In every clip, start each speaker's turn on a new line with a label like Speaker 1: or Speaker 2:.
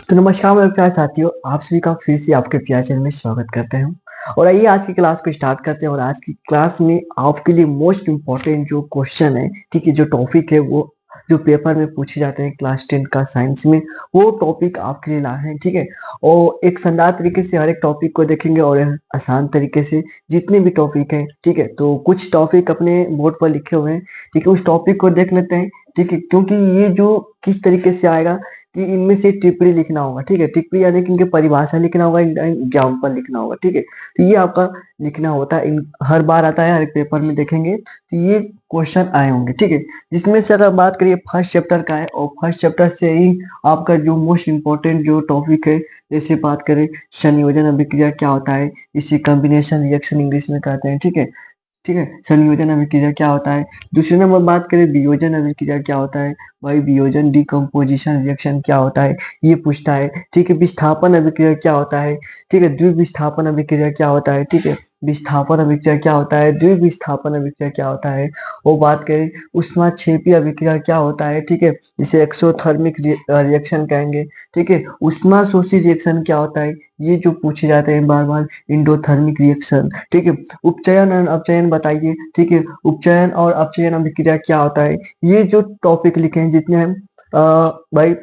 Speaker 1: तो नमस्कार मेरे प्यारे साथियों, आप सभी का फिर से आपके प्यारे चैनल में स्वागत करते हैं। और आइए आज की क्लास को स्टार्ट करते हैं। और आज की क्लास में आपके लिए मोस्ट इम्पोर्टेंट जो क्वेश्चन है, ठीक है, जो टॉपिक है वो जो पेपर में पूछे जाते हैं क्लास 10 का साइंस में, वो टॉपिक आपके लिए लाए हैं। ठीक है, और एक शानदार तरीके से हर एक टॉपिक को देखेंगे और आसान तरीके से जितने भी टॉपिक हैं। ठीक है, तो कुछ टॉपिक अपने बोर्ड पर लिखे हुए हैं। ठीक है, उस टॉपिक को देख लेते हैं। ठीक है, क्योंकि ये जो किस तरीके से आएगा कि इनमें से टिप्पणी लिखना होगा। ठीक है, टिप्पणी यानी कि इनकी परिभाषा लिखना होगा, एग्जाम्पल लिखना होगा। ठीक है, तो ये आपका लिखना होता है। हर बार आता है, हर एक पेपर में देखेंगे तो ये क्वेश्चन आए होंगे। ठीक है, जिसमें से अगर बात करिए फर्स्ट चैप्टर का है, और फर्स्ट चैप्टर से ही आपका जो मोस्ट इम्पोर्टेंट जो टॉपिक है, जैसे बात करें संयोजन अभिक्रिया क्या होता है, इसी कॉम्बिनेशन रिएक्शन इंग्लिश में कहते हैं। ठीक है, ठीक है, संयोजन अभिक्रिया क्या होता है। दूसरे नंबर बात करें वियोजन अभिक्रिया क्या होता है, भाई वियोजन डिकम्पोजिशन रिएक्शन क्या होता है, ये पूछता है। ठीक है, विस्थापन अभिक्रिया क्या होता है। ठीक है, द्विविस्थापन अभिक्रिया क्या होता है। ठीक है, विस्थापन अभिक्रिया क्या होता है, द्विविस्थापन अभिक्रिया क्या होता है। और बात करें ऊष्माक्षेपी अभिक्रिया क्या होता है। ठीक है, जिसे एक्सोथर्मिक रिएक्शन कहेंगे। ठीक है, ऊष्मा शोषी रिएक्शन क्या होता है, ये जो पूछे जाते हैं बार बार, इंडोथर्मिक रिएक्शन। ठीक है, उपचयन और अपचयन बताइए। ठीक है, उपचयन और अपचयन अभिक्रिया क्या होता है। ये जो टॉपिक लिखे हैं जितने हैं भाई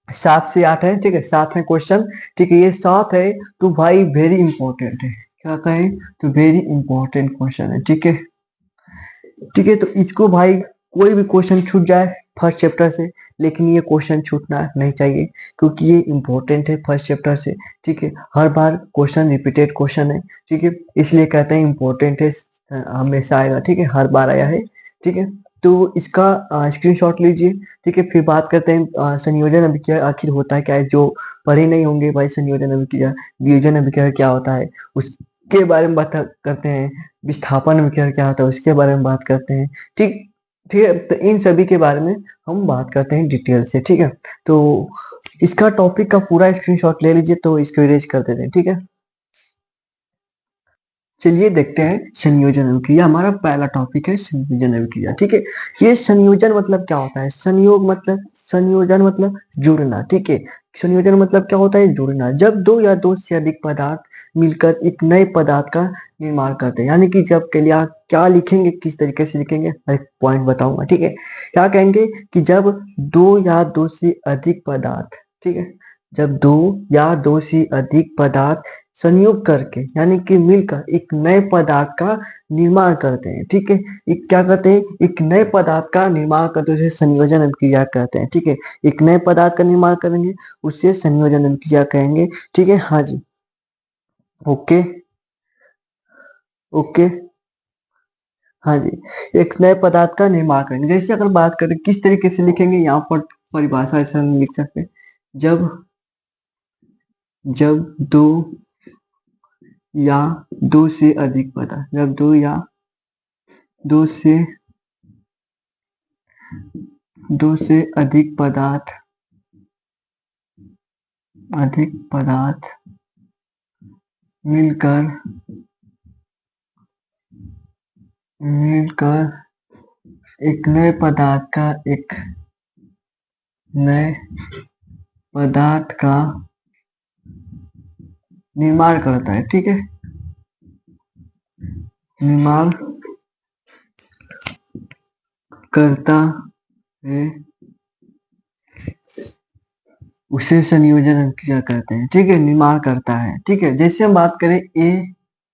Speaker 1: 7 से 8 है। ठीक है, 7 है क्वेश्चन। ठीक है, ये 7 है तो भाई वेरी इंपॉर्टेंट है। क्या कहें, तो वेरी इंपॉर्टेंट क्वेश्चन है। ठीक है, ठीक है, तो इसको भाई कोई भी क्वेश्चन छूट जाए फर्स्ट चैप्टर से, लेकिन ये क्वेश्चन छूटना नहीं चाहिए क्योंकि ये इंपॉर्टेंट है फर्स्ट चैप्टर से। ठीक है, हर बार क्वेश्चन रिपीटेड क्वेश्चन है। ठीक है, इसलिए कहते हैं इंपॉर्टेंट है, हमेशा आएगा। ठीक है, हर बार आया है। ठीक है, तो इसका स्क्रीनशॉट लीजिए। ठीक है, फिर बात करते हैं संयोजन अभिक्रिया आखिर होता है क्या है। जो पढ़े नहीं होंगे भाई संयोजन अभिक्रिया, वियोजन अभिक्रिया क्या होता है, उसके बारे में बात करते हैं। विस्थापन अभिक्रिया क्या होता है उसके बारे में बात करते हैं। ठीक, ठीक है, तो इन सभी के बारे में हम बात करते हैं डिटेल से। ठीक है, तो इसका टॉपिक का पूरा स्क्रीनशॉट ले लीजिए, तो इसको इरेज कर देते हैं। ठीक है, चलिए देखते हैं संयोजन अभिक्रिया। हमारा पहला टॉपिक है संयोजन अभिक्रिया। ठीक है, ये संयोजन मतलब क्या होता है, संयोग मतलब, संयोजन मतलब जुड़ना। ठीक है, संयोजन मतलब क्या होता है, जुड़ना। जब दो या दो से अधिक पदार्थ मिलकर एक नए पदार्थ का निर्माण करते हैं, यानी कि जब के लिए आप क्या लिखेंगे, किस तरीके से लिखेंगे, हर एक पॉइंट बताऊंगा। ठीक है, क्या कहेंगे कि जब दो या दो से अधिक पदार्थ, ठीक है, जब दो या दो से अधिक पदार्थ संयोग करके यानी कि मिलकर एक नए पदार्थ का निर्माण करते हैं। ठीक है, एक क्या करते हैं, एक नए पदार्थ का निर्माण करते हैं, उसे संयोजन अभिक्रिया कहते हैं। ठीक है, एक नए पदार्थ का निर्माण करेंगे, उसे संयोजन अभिक्रिया कहेंगे। ठीक है, हाँ जी, ओके, ओके, हाँ जी, एक नए पदार्थ का निर्माण करेंगे। जैसे अगर बात करें किस तरीके से लिखेंगे, यहाँ पर परिभाषा ऐसा हम लिख सकते हैं। जब जब दो या दो से अधिक पदार्थ, जब दो से दो से अधिक पदार्थ मिलकर मिलकर एक नए पदार्थ का निर्माण करता है। ठीक है, निर्माण करता है, उसे संयोजन अभिक्रिया कहते हैं। ठीक है, निर्माण करता है। ठीक है, जैसे हम बात करें ए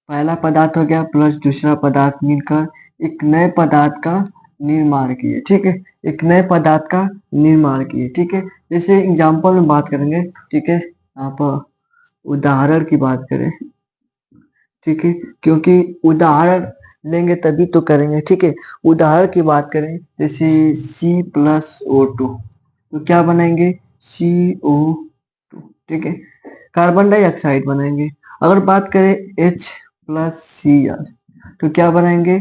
Speaker 1: पहला पदार्थ हो गया प्लस दूसरा पदार्थ मिलकर एक नए पदार्थ का निर्माण किए। ठीक है, एक नए पदार्थ का निर्माण किए। ठीक है, जैसे एग्जाम्पल में बात करेंगे। ठीक है, आप उदाहरण की बात करें। ठीक है, क्योंकि उदाहरण लेंगे तभी तो करेंगे। ठीक है, उदाहरण की बात करें जैसे C+O2, तो क्या बनाएंगे, CO2। ठीक है, कार्बन डाइऑक्साइड बनाएंगे। अगर बात करें H+Cl, तो क्या बनाएंगे,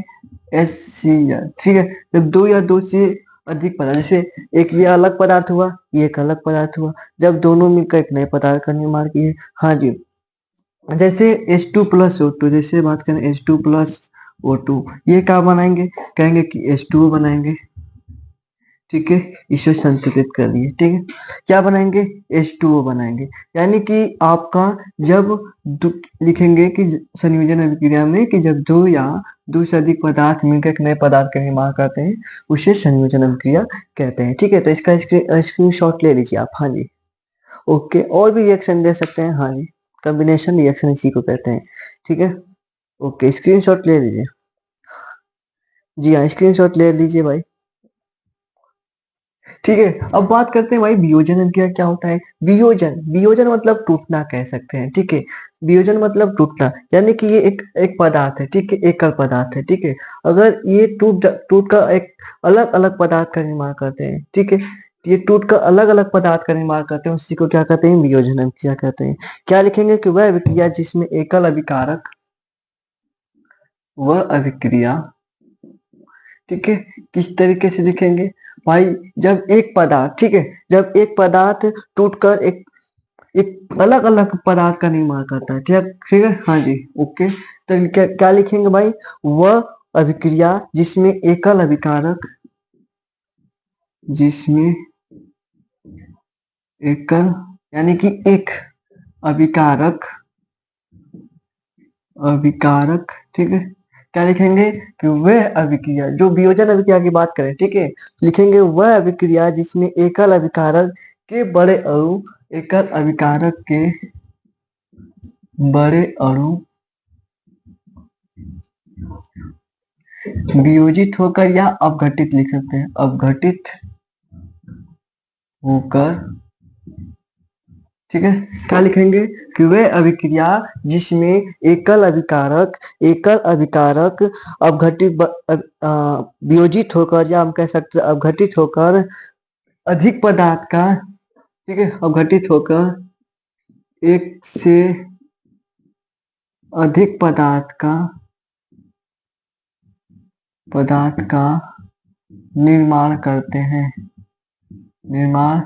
Speaker 1: HCl। ठीक है, जब दो या दो से अधिक पदार्थ, जैसे एक ये अलग पदार्थ हुआ, ये एक अलग पदार्थ हुआ, जब दोनों मिलकर एक नए पदार्थ का निर्माण किए। हाँ जी, जैसे H2+O2, जैसे बात करें H2+O2, ये क्या बनाएंगे, कहेंगे कि H2O बनाएंगे। ठीक है, इसे संतुलित कर लिए। ठीक है, क्या बनाएंगे, H2O बनाएंगे। यानी कि आपका जब लिखेंगे कि संयोजन अभिक्रिया में कि जब दो या दो से अधिक पदार्थ मिलकर एक नए पदार्थ का निर्माण करते हैं उसे संयोजन अभिक्रिया कहते हैं। ठीक है, तो इसका स्क्रीनशॉट ले लीजिए आप। हाँ जी, ओके। और भी रिएक्शन दे सकते हैं। हाँ जी, कॉम्बिनेशन रिएक्शन इसी को कहते हैं। ठीक है, ओके, स्क्रीनशॉट ले लीजिए। जी हाँ, स्क्रीनशॉट ले लीजिए भाई। ठीक है, अब बात करते हैं भाई वियोजन अभिक्रिया क्या होता है। वियोजन, वियोजन मतलब टूटना कह सकते हैं। ठीक है, वियोजन मतलब टूटना, यानी कि ये एक एक पदार्थ है। ठीक है, एकल पदार्थ है। ठीक है, अगर ये टूट कर एक अलग अलग पदार्थ का निर्माण करते हैं। ठीक है, ये टूट कर अलग अलग पदार्थ का निर्माण करते हैं, उसी को क्या कहते हैं, वियोजन अभिक्रिया कहते हैं। क्या लिखेंगे कि वह अभिक्रिया जिसमें एकल अभिकारक, वह अभिक्रिया, ठीक है, किस तरीके से लिखेंगे भाई, जब एक पदार्थ, ठीक है, जब एक पदार्थ टूटकर एक एक अलग अलग पदार्थ का निर्माण करता है। ठीक ठीक है, हाँ जी, ओके। तो क्या क्या लिखेंगे भाई, वह अभिक्रिया जिसमें एकल अभिकारक, जिसमें एकल यानी कि एक अभिकारक, अभिकारक, ठीक है, क्या लिखेंगे कि वह अभिक्रिया, जो वियोजन अभिक्रिया की बात करें, ठीक है, लिखेंगे वह अभिक्रिया जिसमें एकल अभिकारक के बड़े अणु, एकल अभिकारक के बड़े अणु वियोजित होकर या अपघटित लिख सकते हैं, अपघटित होकर, ठीक है, क्या लिखेंगे कि वह अभिक्रिया जिसमें एकल अभिकारक, एकल अभिकारक अपघटित वियोजित होकर, या हम कह सकते हैं अपघटित होकर अधिक पदार्थ का, ठीक है, अपघटित होकर एक से अधिक पदार्थ का निर्माण करते हैं, निर्माण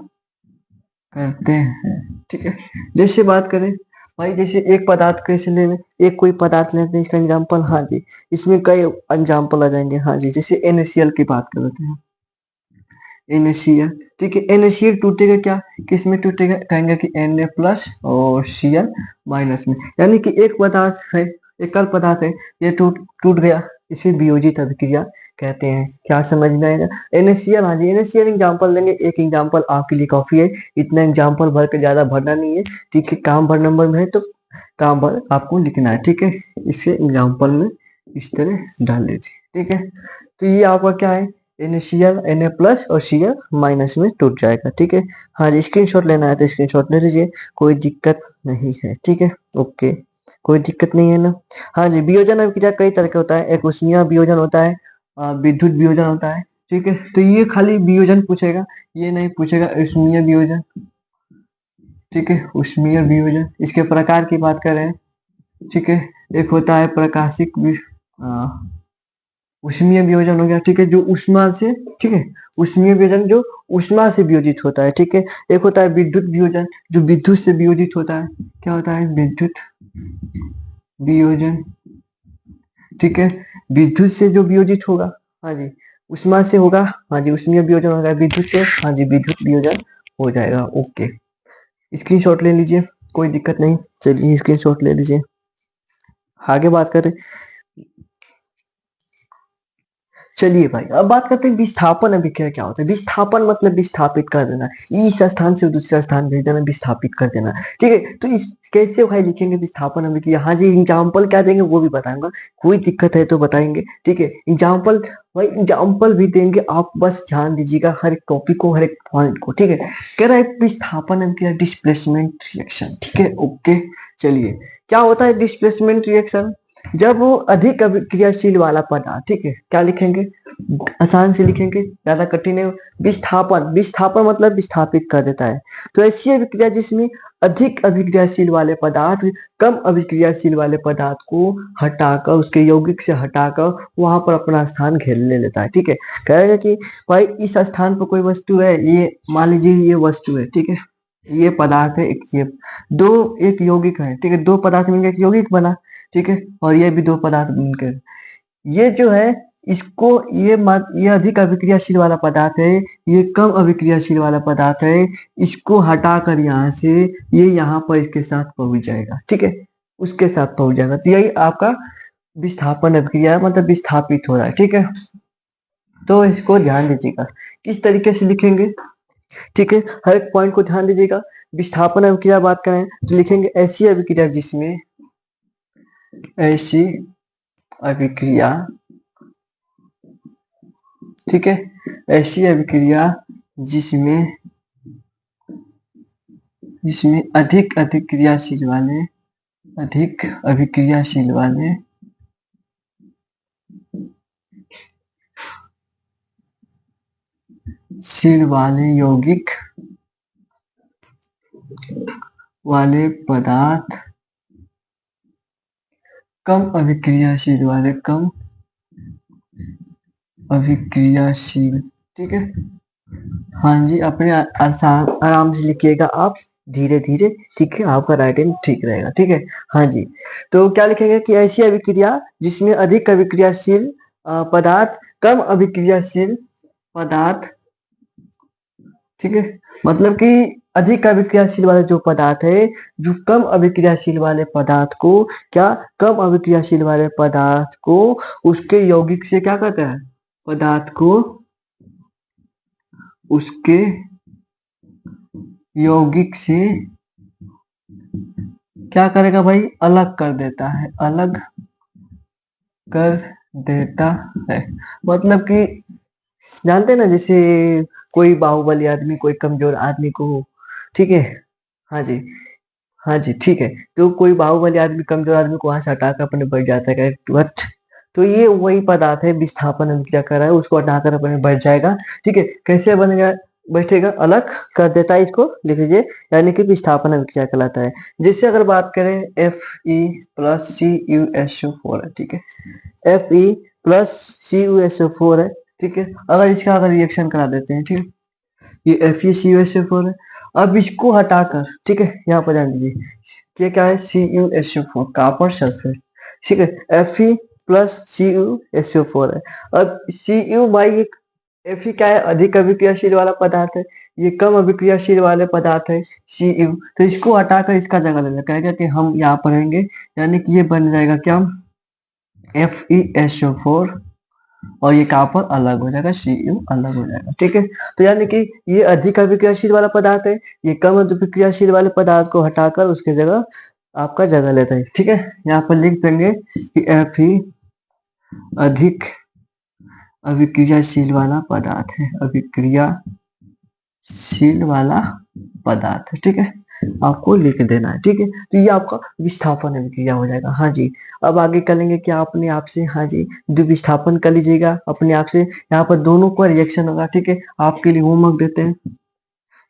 Speaker 1: करते हैं। ठीक है, जैसे बात करें भाई, जैसे एक पदार्थ कैसे ले लें, एक कोई पदार्थ लेते हैं, इसका एग्जाम्पल, हाँ जी, इसमें कई एग्जाम्पल आ जाएंगे। हाँ जी, जैसे NaCl की बात कर लेते हैं, NaCl, ठीक है, NaCl टूटेगा क्या, किस में टूटेगा, कहेंगे कि Na प्लस और Cl माइनस में। यानी कि एक पदार्थ है, एकल पदार्थ है, ये टूट टूट गया, इसे वियोजित अभिक्रिया कहते हैं। क्या समझ में आएगा, NaCl, हाँ जी, NaCl एग्जाम्पल लेंगे, एक एग्जाम्पल आपके लिए काफी है, इतना एग्जाम्पल भर के ज्यादा भरना नहीं है। ठीक है, काम भर नंबर में है तो काम भर आपको लिखना है। ठीक है, इसे एग्जाम्पल में इस तरह डाल दीजिए। ठीक है, तो ये आपका क्या है, NaCl, Na प्लस और Cl माइनस में टूट जाएगा। ठीक है, हाँ जी, स्क्रीनशॉट लेना है तो स्क्रीनशॉट ले लीजिए, कोई दिक्कत नहीं है। ठीक है, ओके, कोई दिक्कत नहीं है ना। हाँ जी, वियोजन अभिक्रिया कई तरह का होता है, एक ऊष्मीय वियोजन होता है, विद्युत वियोजन होता है। ठीक है, तो ये खाली वियोजन पूछेगा, ये नहीं पूछेगा ऊष्मीय वियोजन। ठीक है, ऊष्मीय वियोजन, इसके प्रकार की बात करें, ठीक है, एक होता है प्रकाशिक ऊष्मीय वियोजन हो गया। ठीक है, जो ऊष्मा से, ठीक है, ऊष्मीय वियोजन जो ऊष्मा से वियोजित होता है। ठीक है, एक होता है विद्युत वियोजन जो विद्युत से वियोजित होता है। क्या होता है, विद्युत वियोजन। ठीक है, विद्युत से जो वियोजित होगा, हाँ जी, ऊष्मा से होगा, हाँ जी, ऊष्मीय वियोजन होगा, विद्युत से, हाँ जी, विद्युत वियोजन हो जाएगा। ओके, स्क्रीनशॉट ले लीजिए, कोई दिक्कत नहीं, चलिए स्क्रीनशॉट ले लीजिए, आगे बात करें। चलिए भाई, अब बात करते हैं विस्थापन अभिक्रिया क्या होता है। विस्थापन मतलब विस्थापित कर देना, इस स्थान से दूसरा स्थान भेज देना, विस्थापित कर देना। ठीक है, तो इस कैसे भाई लिखेंगे विस्थापन अभिक्रिया, हाँ जी, एग्जाम्पल क्या देंगे वो भी बताऊंगा, कोई दिक्कत है तो बताएंगे। ठीक है, एग्जाम्पल भाई, एग्जाम्पल भी देंगे, आप बस ध्यान दीजिएगा हर एक टॉपिक को, हर एक पॉइंट को। ठीक है, कह रहा है विस्थापन अभिक्रिया, डिस्प्लेसमेंट रिएक्शन। ठीक है, ओके, चलिए, क्या होता है डिस्प्लेसमेंट रिएक्शन, जब वो अधिक अभिक्रियाशील वाला पदार्थ, ठीक है, क्या लिखेंगे, आसान से लिखेंगे, ज्यादा कठिन है। विस्थापन, विस्थापन मतलब विस्थापित कर देता है। तो ऐसी अभिक्रिया जिसमें अधिक अभिक्रियाशील वाले पदार्थ कम अभिक्रियाशील वाले पदार्थ को हटाकर, उसके यौगिक से हटाकर वहां पर अपना स्थान घेर ले लेता है। ठीक है, कहेगा कि भाई इस स्थान पर कोई वस्तु है, ये मान लीजिए ये वस्तु है, ठीक है, ये पदार्थ है, एक ये दो, एक यौगिक है। ठीक है, दो पदार्थ मिलकर एक यौगिक बना। ठीक है, और ये भी दो पदार्थ मिलकर, ये जो है इसको ये अधिक अभिक्रियाशील वाला पदार्थ है, ये कम अभिक्रियाशील वाला पदार्थ है, इसको हटाकर यहाँ से ये यहाँ पर इसके साथ पहुंच जाएगा, ठीक है, उसके साथ पहुंच जाएगा। तो यही आपका विस्थापन अभिक्रिया मतलब विस्थापित हो रहा है, ठीक है। तो इसको ध्यान दीजिएगा किस तरीके से लिखेंगे, ठीक है, हर एक पॉइंट को ध्यान दीजिएगा। विस्थापन अभिक्रिया बात करें तो लिखेंगे ऐसी अभिक्रिया जिसमें ऐसी अभिक्रिया, ठीक है, ऐसी अभिक्रिया जिसमें अधिक अभिक्रियाशील वाले यौगिक वाले पदार्थ कम अभिक्रियाशील, ठीक है। हाँ जी, अपने आराम से लिखिएगा आप, धीरे धीरे, ठीक है, आपका राइटिंग ठीक रहेगा, ठीक है। हाँ जी, तो क्या लिखेंगे कि ऐसी अभिक्रिया जिसमें अधिक अभिक्रियाशील पदार्थ कम अभिक्रियाशील पदार्थ, ठीक है, मतलब कि अधिक अभिक्रियाशील वाले जो पदार्थ है, जो कम अभिक्रियाशील वाले पदार्थ को कम अभिक्रियाशील वाले पदार्थ को उसके यौगिक से क्या करता है, पदार्थ को उसके यौगिक से क्या करेगा भाई, अलग कर देता है, मतलब कि जानते हैं ना, जैसे कोई बाहुबली आदमी कोई कमजोर आदमी को, ठीक है, हाँ जी, हाँ जी, ठीक है, तो कोई बाहुबली आदमी कमजोर आदमी को वहां से हटाकर अपने बैठ जाता है, तो ये वही पदार्थ है, विस्थापन अभिक्रिया कर रहा है, उसको हटाकर अपने बैठ जाएगा, ठीक है। कैसे बनेगा, बैठेगा, अलग कर देता है, इसको लिख लीजिए, यानी कि विस्थापन अभिक्रिया कहलाता है। जैसे अगर बात करें Fe+CuSO4 है, ठीक है, Fe+CuSO4 है, ठीक है। अगर इसका रिएक्शन करा देते हैं, ठीक है, ये FeCuSO4 है। अब इसको हटाकर, ठीक है, यहाँ पर ध्यान दीजिए क्या है, CuSO4 कॉपर सल्फेट, ठीक है, Fe+CuSO4 है। अब Cu भाई Fe क्या है, अधिक अभिक्रियाशील वाला पदार्थ है, ये कम अभिक्रियाशील वाले पदार्थ है Cu, तो इसको हटाकर इसका जगह लेना कहेगा कि हम यहाँ पर रहेंगे, यानी कि ये बन जाएगा क्या, FeSO4 और ये कॉपर अलग हो जाएगा, Cu अलग हो जाएगा, ठीक है। तो यानी कि ये अधिक अभिक्रियाशील वाला पदार्थ है, ये कम अभिक्रियाशील वाले पदार्थ को हटाकर उसके जगह आपका जगह लेता है, ठीक है। यहाँ पर लिख देंगे कि Fe अधिक अभिक्रियाशील वाला पदार्थ है, अभिक्रियाशील वाला पदार्थ, ठीक है, आपको लिख देना है, ठीक है। तो ये आपका विस्थापन अभिक्रिया हो जाएगा। हाँ जी, अब आगे करेंगे क्या अपने आप से, हाँ जी, जो विस्थापन कर लीजिएगा अपने आप से, यहाँ पर दोनों का रिएक्शन होगा, ठीक है। आपके लिए होमवर्क देते हैं,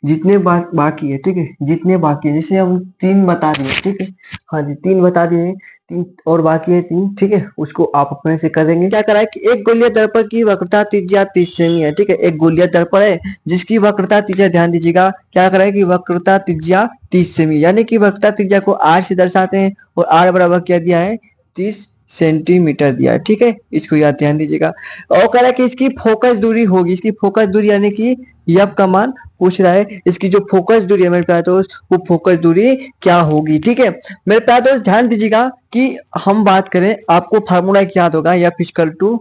Speaker 1: जितने बाकी है, ठीक है, जितने बाकी है, जैसे हम 3 बता दिए, ठीक है, हाँ जी, 3 बता दिए, 3 और बाकी है 3, ठीक है, उसको आप अपने से करेंगे। क्या करा है कि एक गोलीय दर्पण की वक्रता त्रिज्या 30 सेमी है, ठीक है, एक गोलीय दर्पण है जिसकी वक्रता त्रिज्या, ध्यान दीजिएगा, क्या करा है कि वक्रता त्रिज्या 30 सेमी, यानी कि वक्रता त्रिज्या को r से दर्शाते हैं, और r बराबर क्या दिया है, 30 सेंटीमीटर दिया है, ठीक है, इसको याद ध्यान दीजिएगा। और कह रहा है कि इसकी फोकस दूरी होगी, इसकी फोकस दूरी यानी कि यफ का मान पूछ रहा है, इसकी जो फोकस दूरी है मेरे प्यारे दोस्त, वो फोकस दूरी क्या होगी, ठीक है। मेरे प्यारे दोस्त ध्यान दीजिएगा कि हम बात करें, आपको फार्मूला याद होगा, F equal to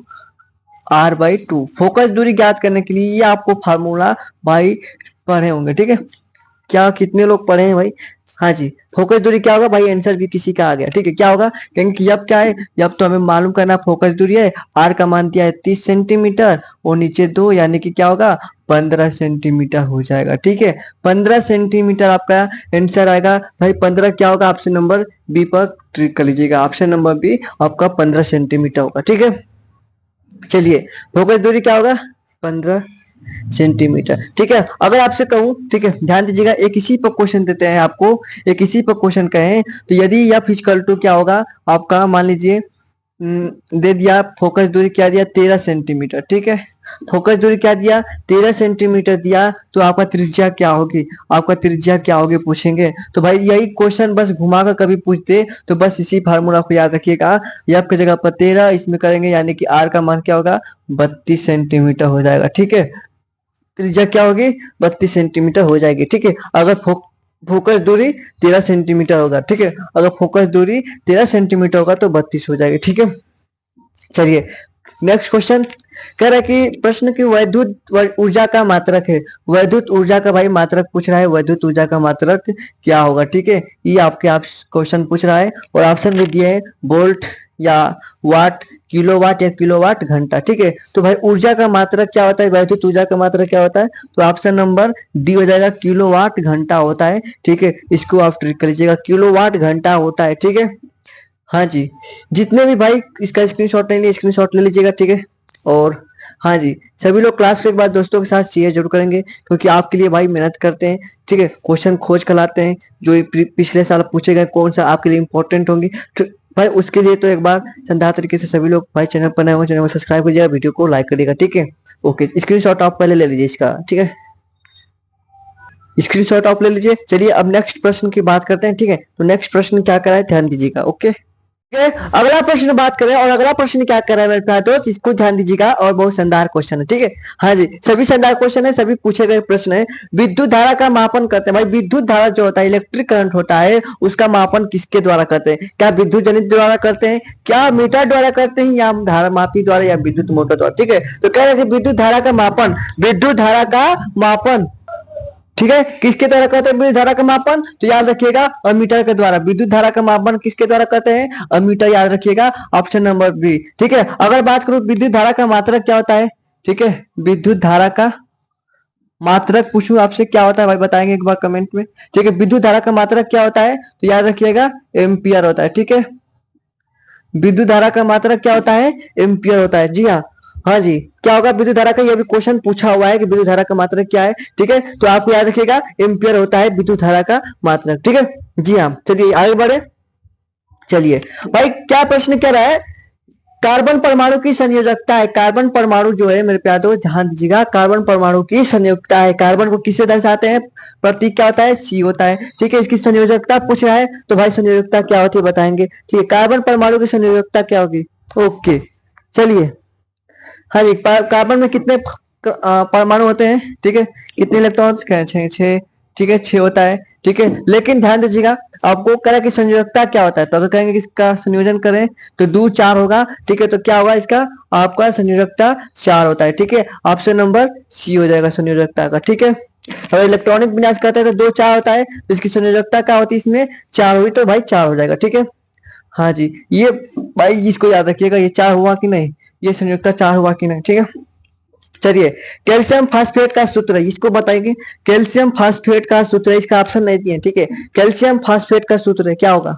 Speaker 1: r/2, focus दूरी ज्ञात करने के लिए ये आपको फार्मूला भाई पढ़े होंगे, ठीक है। क्या कितने लोग पढ़े हैं भाई, हाँ जी, फोकस दूरी क्या होगा भाई, आंसर भी किसी का आ गया, ठीक है, क्या होगा, क्योंकि यफ क्या है, यफ तो हमें मालूम करना, फोकस दूरी है, आर का मान दिया है 30 सेंटीमीटर और नीचे 2, यानी कि क्या होगा, 15 सेंटीमीटर हो जाएगा, ठीक है, 15 सेंटीमीटर आपका आंसर आएगा भाई। 15 क्या होगा, ऑप्शन नंबर बी पर ट्रिक कर लीजिएगा, ऑप्शन नंबर बी आपका 15 सेंटीमीटर होगा, ठीक है। चलिए, फोकस दूरी क्या होगा, 15 सेंटीमीटर, ठीक है। अगर आपसे कहूं, ठीक है, ध्यान दीजिएगा, एक इसी पर क्वेश्चन देते हैं आपको, एक इसी पर क्वेश्चन कहें तो यदि यह फिजिकल टू क्या होगा आपका, मान लीजिए दे दिया फोकस दूरी क्या दिया 13 सेंटीमीटर, ठीक है। फोकस दूरी क्या दिया 13 सेंटीमीटर दिया, तो आपका त्रिज्या क्या होगी, आपका त्रिज्या क्या होगी पूछेंगे। तो भाई यही क्वेश्चन बस घुमा कर कभी पूछते तो बस इसी फार्मूला को याद रखिएगा। एफ की जगह पर 13 इसमें करेंगे, यानी कि आर का मान क्या होगा 32 सेंटीमीटर हो जाएगा, ठीक है। त्रिज्या क्या होगी 32 सेंटीमीटर हो जाएगी, ठीक है। अगर फोकस दूरी 13 सेंटीमीटर होगा, ठीक है। अगर फोकस दूरी 13 सेंटीमीटर होगा तो 32 हो जाएगी, ठीक है। चलिए नेक्स्ट क्वेश्चन कह रहा है कि प्रश्न की वैद्युत ऊर्जा का मात्रक है। वैद्युत ऊर्जा का भाई मात्रक पूछ रहा है, वैद्युत ऊर्जा का मात्रक क्या होगा, ठीक है। ये आपके आप क्वेश्चन पूछ रहा है और ऑप्शन भी दिए हैं वोल्ट या वाट, किलोवाट या किलोवाट घंटा, ठीक है। तो भाई ऊर्जा का मात्रक क्या होता है, वैद्युत ऊर्जा का मात्रक क्या होता है, तो ऑप्शन नंबर डी हो जाएगा, किलोवाट घंटा होता है, ठीक है। इसको आप ट्रिक कर लीजिएगा, किलोवाट घंटा होता है, ठीक है। हाँ जी, जितने भी भाई इसका स्क्रीनशॉट नहीं लिए स्क्रीनशॉट ले लीजिएगा, ठीक है। और हाँ जी, सभी लोग क्लास के बाद दोस्तों के साथ शेयर जरूर करेंगे, क्योंकि आपके लिए भाई मेहनत करते हैं, ठीक है। क्वेश्चन खोज कर लाते हैं जो पिछले साल पूछे गए कौन सा आपके लिए इंपॉर्टेंट होंगे, तो भाई उसके लिए तो एक बार शानदार तरीके से सभी लोग भाई चैनल पर नए हो, चैनल को सब्सक्राइब कीजिएगा, वीडियो को लाइक करिएगा, ठीक है। ओके, स्क्रीनशॉट आप पहले ले लीजिए इसका, ठीक है। स्क्रीनशॉट आप ले लीजिए। चलिए अब नेक्स्ट प्रश्न की बात करते हैं, ठीक है। तो नेक्स्ट प्रश्न क्या करा है ध्यान दीजिएगा, ओके। अगला प्रश्न बात करें, और अगला प्रश्न क्या कर रहा है मेरे प्यारे दोस्त, इसको ध्यान दीजिएगा, और बहुत शानदार क्वेश्चन है, ठीक है। हाँ जी, सभी शानदार क्वेश्चन है, सभी पूछे गए प्रश्न है। विद्युत धारा का मापन करते हैं भाई, विद्युत धारा जो होता है इलेक्ट्रिक करंट होता है, उसका मापन किसके द्वारा करते हैं, क्या विद्युत जनित द्वारा करते हैं, क्या मीटर द्वारा करते हैं, या धारा मापी द्वारा, या विद्युत मोटर द्वारा, ठीक है। तो कह रहे थे विद्युत धारा का मापन, विद्युत धारा का मापन, ठीक है, किसके द्वारा करते हैं विद्युत धारा का मापन, तो याद रखिएगा अमीटर के द्वारा। विद्युत धारा का मापन किसके द्वारा करते हैं, अमीटर, याद रखिएगा ऑप्शन नंबर बी, ठीक है। अगर बात करूं विद्युत धारा का मात्रक क्या होता है, ठीक है, विद्युत धारा का मात्रक पूछूं आपसे क्या होता है भाई, बताएंगे एक बार कमेंट में, ठीक है। विद्युत धारा का मात्रक क्या होता है, तो याद रखिएगा एम्पियर होता है, ठीक है। विद्युत धारा का मात्रक क्या होता है, एम्पियर होता है, जी हाँ। हाँ जी, क्या होगा विद्युत धारा का, यह भी क्वेश्चन पूछा हुआ है कि विद्युत धारा का मात्रक क्या है, ठीक है। तो आपको याद रखिएगा एम्पियर होता है विद्युत धारा का मात्रक, ठीक है। जी हाँ, चलिए आगे बढ़े। चलिए भाई क्या प्रश्न कह रहा है, कार्बन परमाणु की संयोजकता है। कार्बन परमाणु जो है मेरे प्यारे दोस्त ध्यान दीजिएगा, कार्बन परमाणु की संयोजकता है। कार्बन को किससे दर्शाते हैं, प्रतीक क्या होता है, सी होता है, ठीक है। इसकी संयोजकता पूछ रहा है, तो भाई संयोजकता क्या होती है बताएंगे, ठीक है। कार्बन परमाणु की संयोजकता क्या होगी, ओके। चलिए हाँ जी, कार्बन में कितने परमाणु होते हैं, ठीक है, कितने इलेक्ट्रॉन, छह छह, ठीक है, 6 होता है, ठीक है। लेकिन ध्यान दीजिएगा आपको कह रहा है कि संयोजकता क्या होता है, तो अगर कहेंगे कि इसका संयोजन करें तो 2 4 होगा, ठीक है। तो क्या होगा इसका, आपका संयोजकता 4 होता है, ठीक है। ऑप्शन नंबर सी हो जाएगा संयोजकता का, ठीक है। अगर इलेक्ट्रॉनिक विन्यास करते हैं तो 2 4 होता है, तो इसकी संयोजकता क्या होती है, इसमें 4 हुई तो भाई 4 हो जाएगा, ठीक है। हाँ जी, ये भाई इसको याद रखिएगा, ये 4 हुआ कि नहीं, ये संयुक्ता 4 हुआ कि नहीं, ठीक है। चलिए कैल्शियम फास्फेट का सूत्र है, इसको बताएंगे। कैल्शियम फास्फेट का सूत्र है, इसका ऑप्शन नहीं दिए, ठीक है। कैल्शियम फास्फेट का सूत्र है क्या होगा,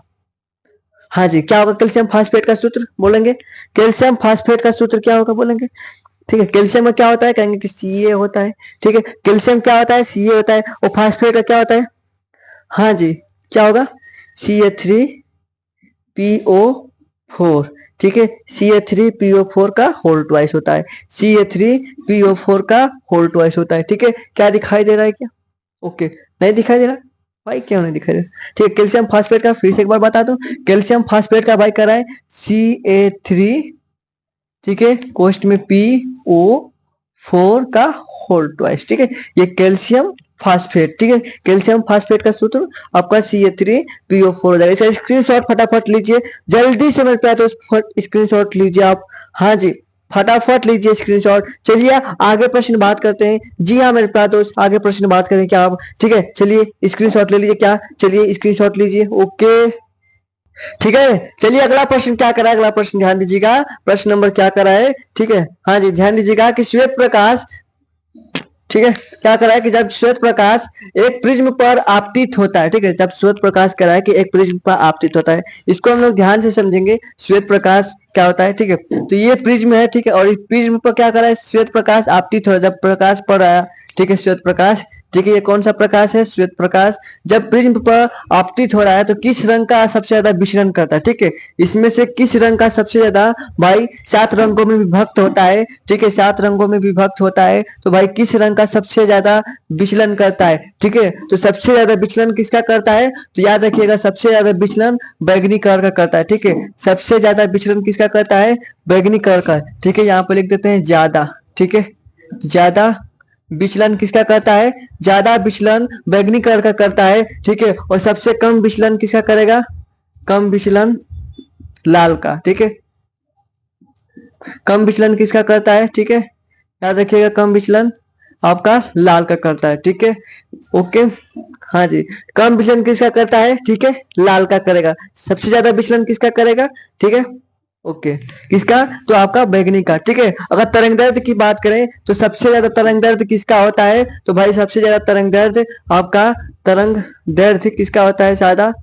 Speaker 1: हाँ जी क्या होगा कैल्शियम फास्फेट का सूत्र बोलेंगे, कैल्शियम फास्फेट का सूत्र क्या होगा बोलेंगे, ठीक है। कैल्शियम में क्या होता है, कहेंगे कि सी होता है, ठीक है। कैल्शियम क्या होता है, सी होता है, और फास्फेट का क्या होता है, हाँ जी क्या होगा, CH3PO4, ठीक है। CH3PO4 का होल ट्वाइस होता है, CH3PO4 का होल ट्वाइस होता है, ठीक है। क्या दिखाई दे रहा है क्या, ओके, नहीं दिखाई दे रहा भाई, क्यों नहीं दिखाई दे रहा, ठीक है। कैल्शियम फास्फेट का फिर से एक बार बता दूं, कैल्शियम फास्फेट का भाई कर रहा है Ca3, ठीक है, कोष्ट में PO4 का होल ट्वाइस, ठीक है। ये कैल्शियम फास्फेट, ठीक है। कैल्शियम फास्फेट का सूत्र आपका CA3PO4 हो जाएगा। इसका स्क्रीनशॉट फटाफट लीजिए, जल्दी से मेरे प्यारे दोस्त स्क्रीनशॉट लीजिए आप, हाँ जी फटाफट लीजिए स्क्रीनशॉट। चलिए आगे प्रश्न बात करते हैं, जी हाँ मेरे प्यारे दोस्त आगे प्रश्न बात करें क्या आप, ठीक है। चलिए स्क्रीनशॉट ले लीजिए, क्या, चलिए स्क्रीनशॉट लीजिए, ओके ठीक है। चलिए अगला प्रश्न क्या करा है, अगला प्रश्न ध्यान दीजिएगा, प्रश्न नंबर क्या करा है, ठीक है। हाँ जी ध्यान दीजिएगा कि श्वेत प्रकाश, ठीक है, क्या करा है कि जब श्वेत प्रकाश एक प्रिज्म पर आपतित होता है, ठीक है, जब श्वेत प्रकाश करा है कि एक प्रिज्म पर आपतित होता है, इसको हम लोग ध्यान से समझेंगे श्वेत प्रकाश क्या होता है, ठीक है। तो ये प्रिज्म है, ठीक है, और इस प्रिज्म पर क्या करा है, श्वेत प्रकाश आपतित हो, जब प्रकाश पड़ रहा है, ठीक है, श्वेत प्रकाश, ठीक है, ये कौन सा प्रकाश है? श्वेत प्रकाश। जब प्रिज्म पर आपतित हो रहा है तो किस रंग का सबसे ज्यादा विचलन करता है? ठीक है, इसमें से किस रंग का सबसे ज्यादा भाई 7 रंगों में विभक्त होता है? ठीक है, 7 रंगों में विभक्त होता है, तो भाई किस रंग का सबसे ज्यादा विचलन करता है? ठीक है, तो सबसे ज्यादा विचलन किसका करता है? तो याद रखिएगा, सबसे ज्यादा विचलन बैगनी कलर का करता है। ठीक है, सबसे ज्यादा विचलन किसका करता है? बैगनी कलर का। ठीक है, यहाँ पर लिख देते हैं ज्यादा। ठीक है, ज्यादा विचलन किसका करता है? ज्यादा विचलन बैगनी कलर का करता है। ठीक है, और सबसे कम विचलन किसका करेगा? कम विचलन लाल का। ठीक है, कम विचलन किसका करता है? ठीक है, याद रखिएगा, कम विचलन आपका लाल का करता है। ठीक है, ओके, हाँ जी, कम विचलन किसका करता है? ठीक है, लाल का करेगा। सबसे ज्यादा विचलन किसका करेगा? ठीक है, ओके, किसका? तो आपका बैगनी का। ठीक है, अगर तरंग दैर्ध्य की बात करें तो सबसे ज्यादा तरंग दैर्ध्य किसका होता है? तो भाई सबसे ज्यादा तरंग दैर्ध्य आपका, तरंग दैर्ध्य किसका होता है? ज्यादा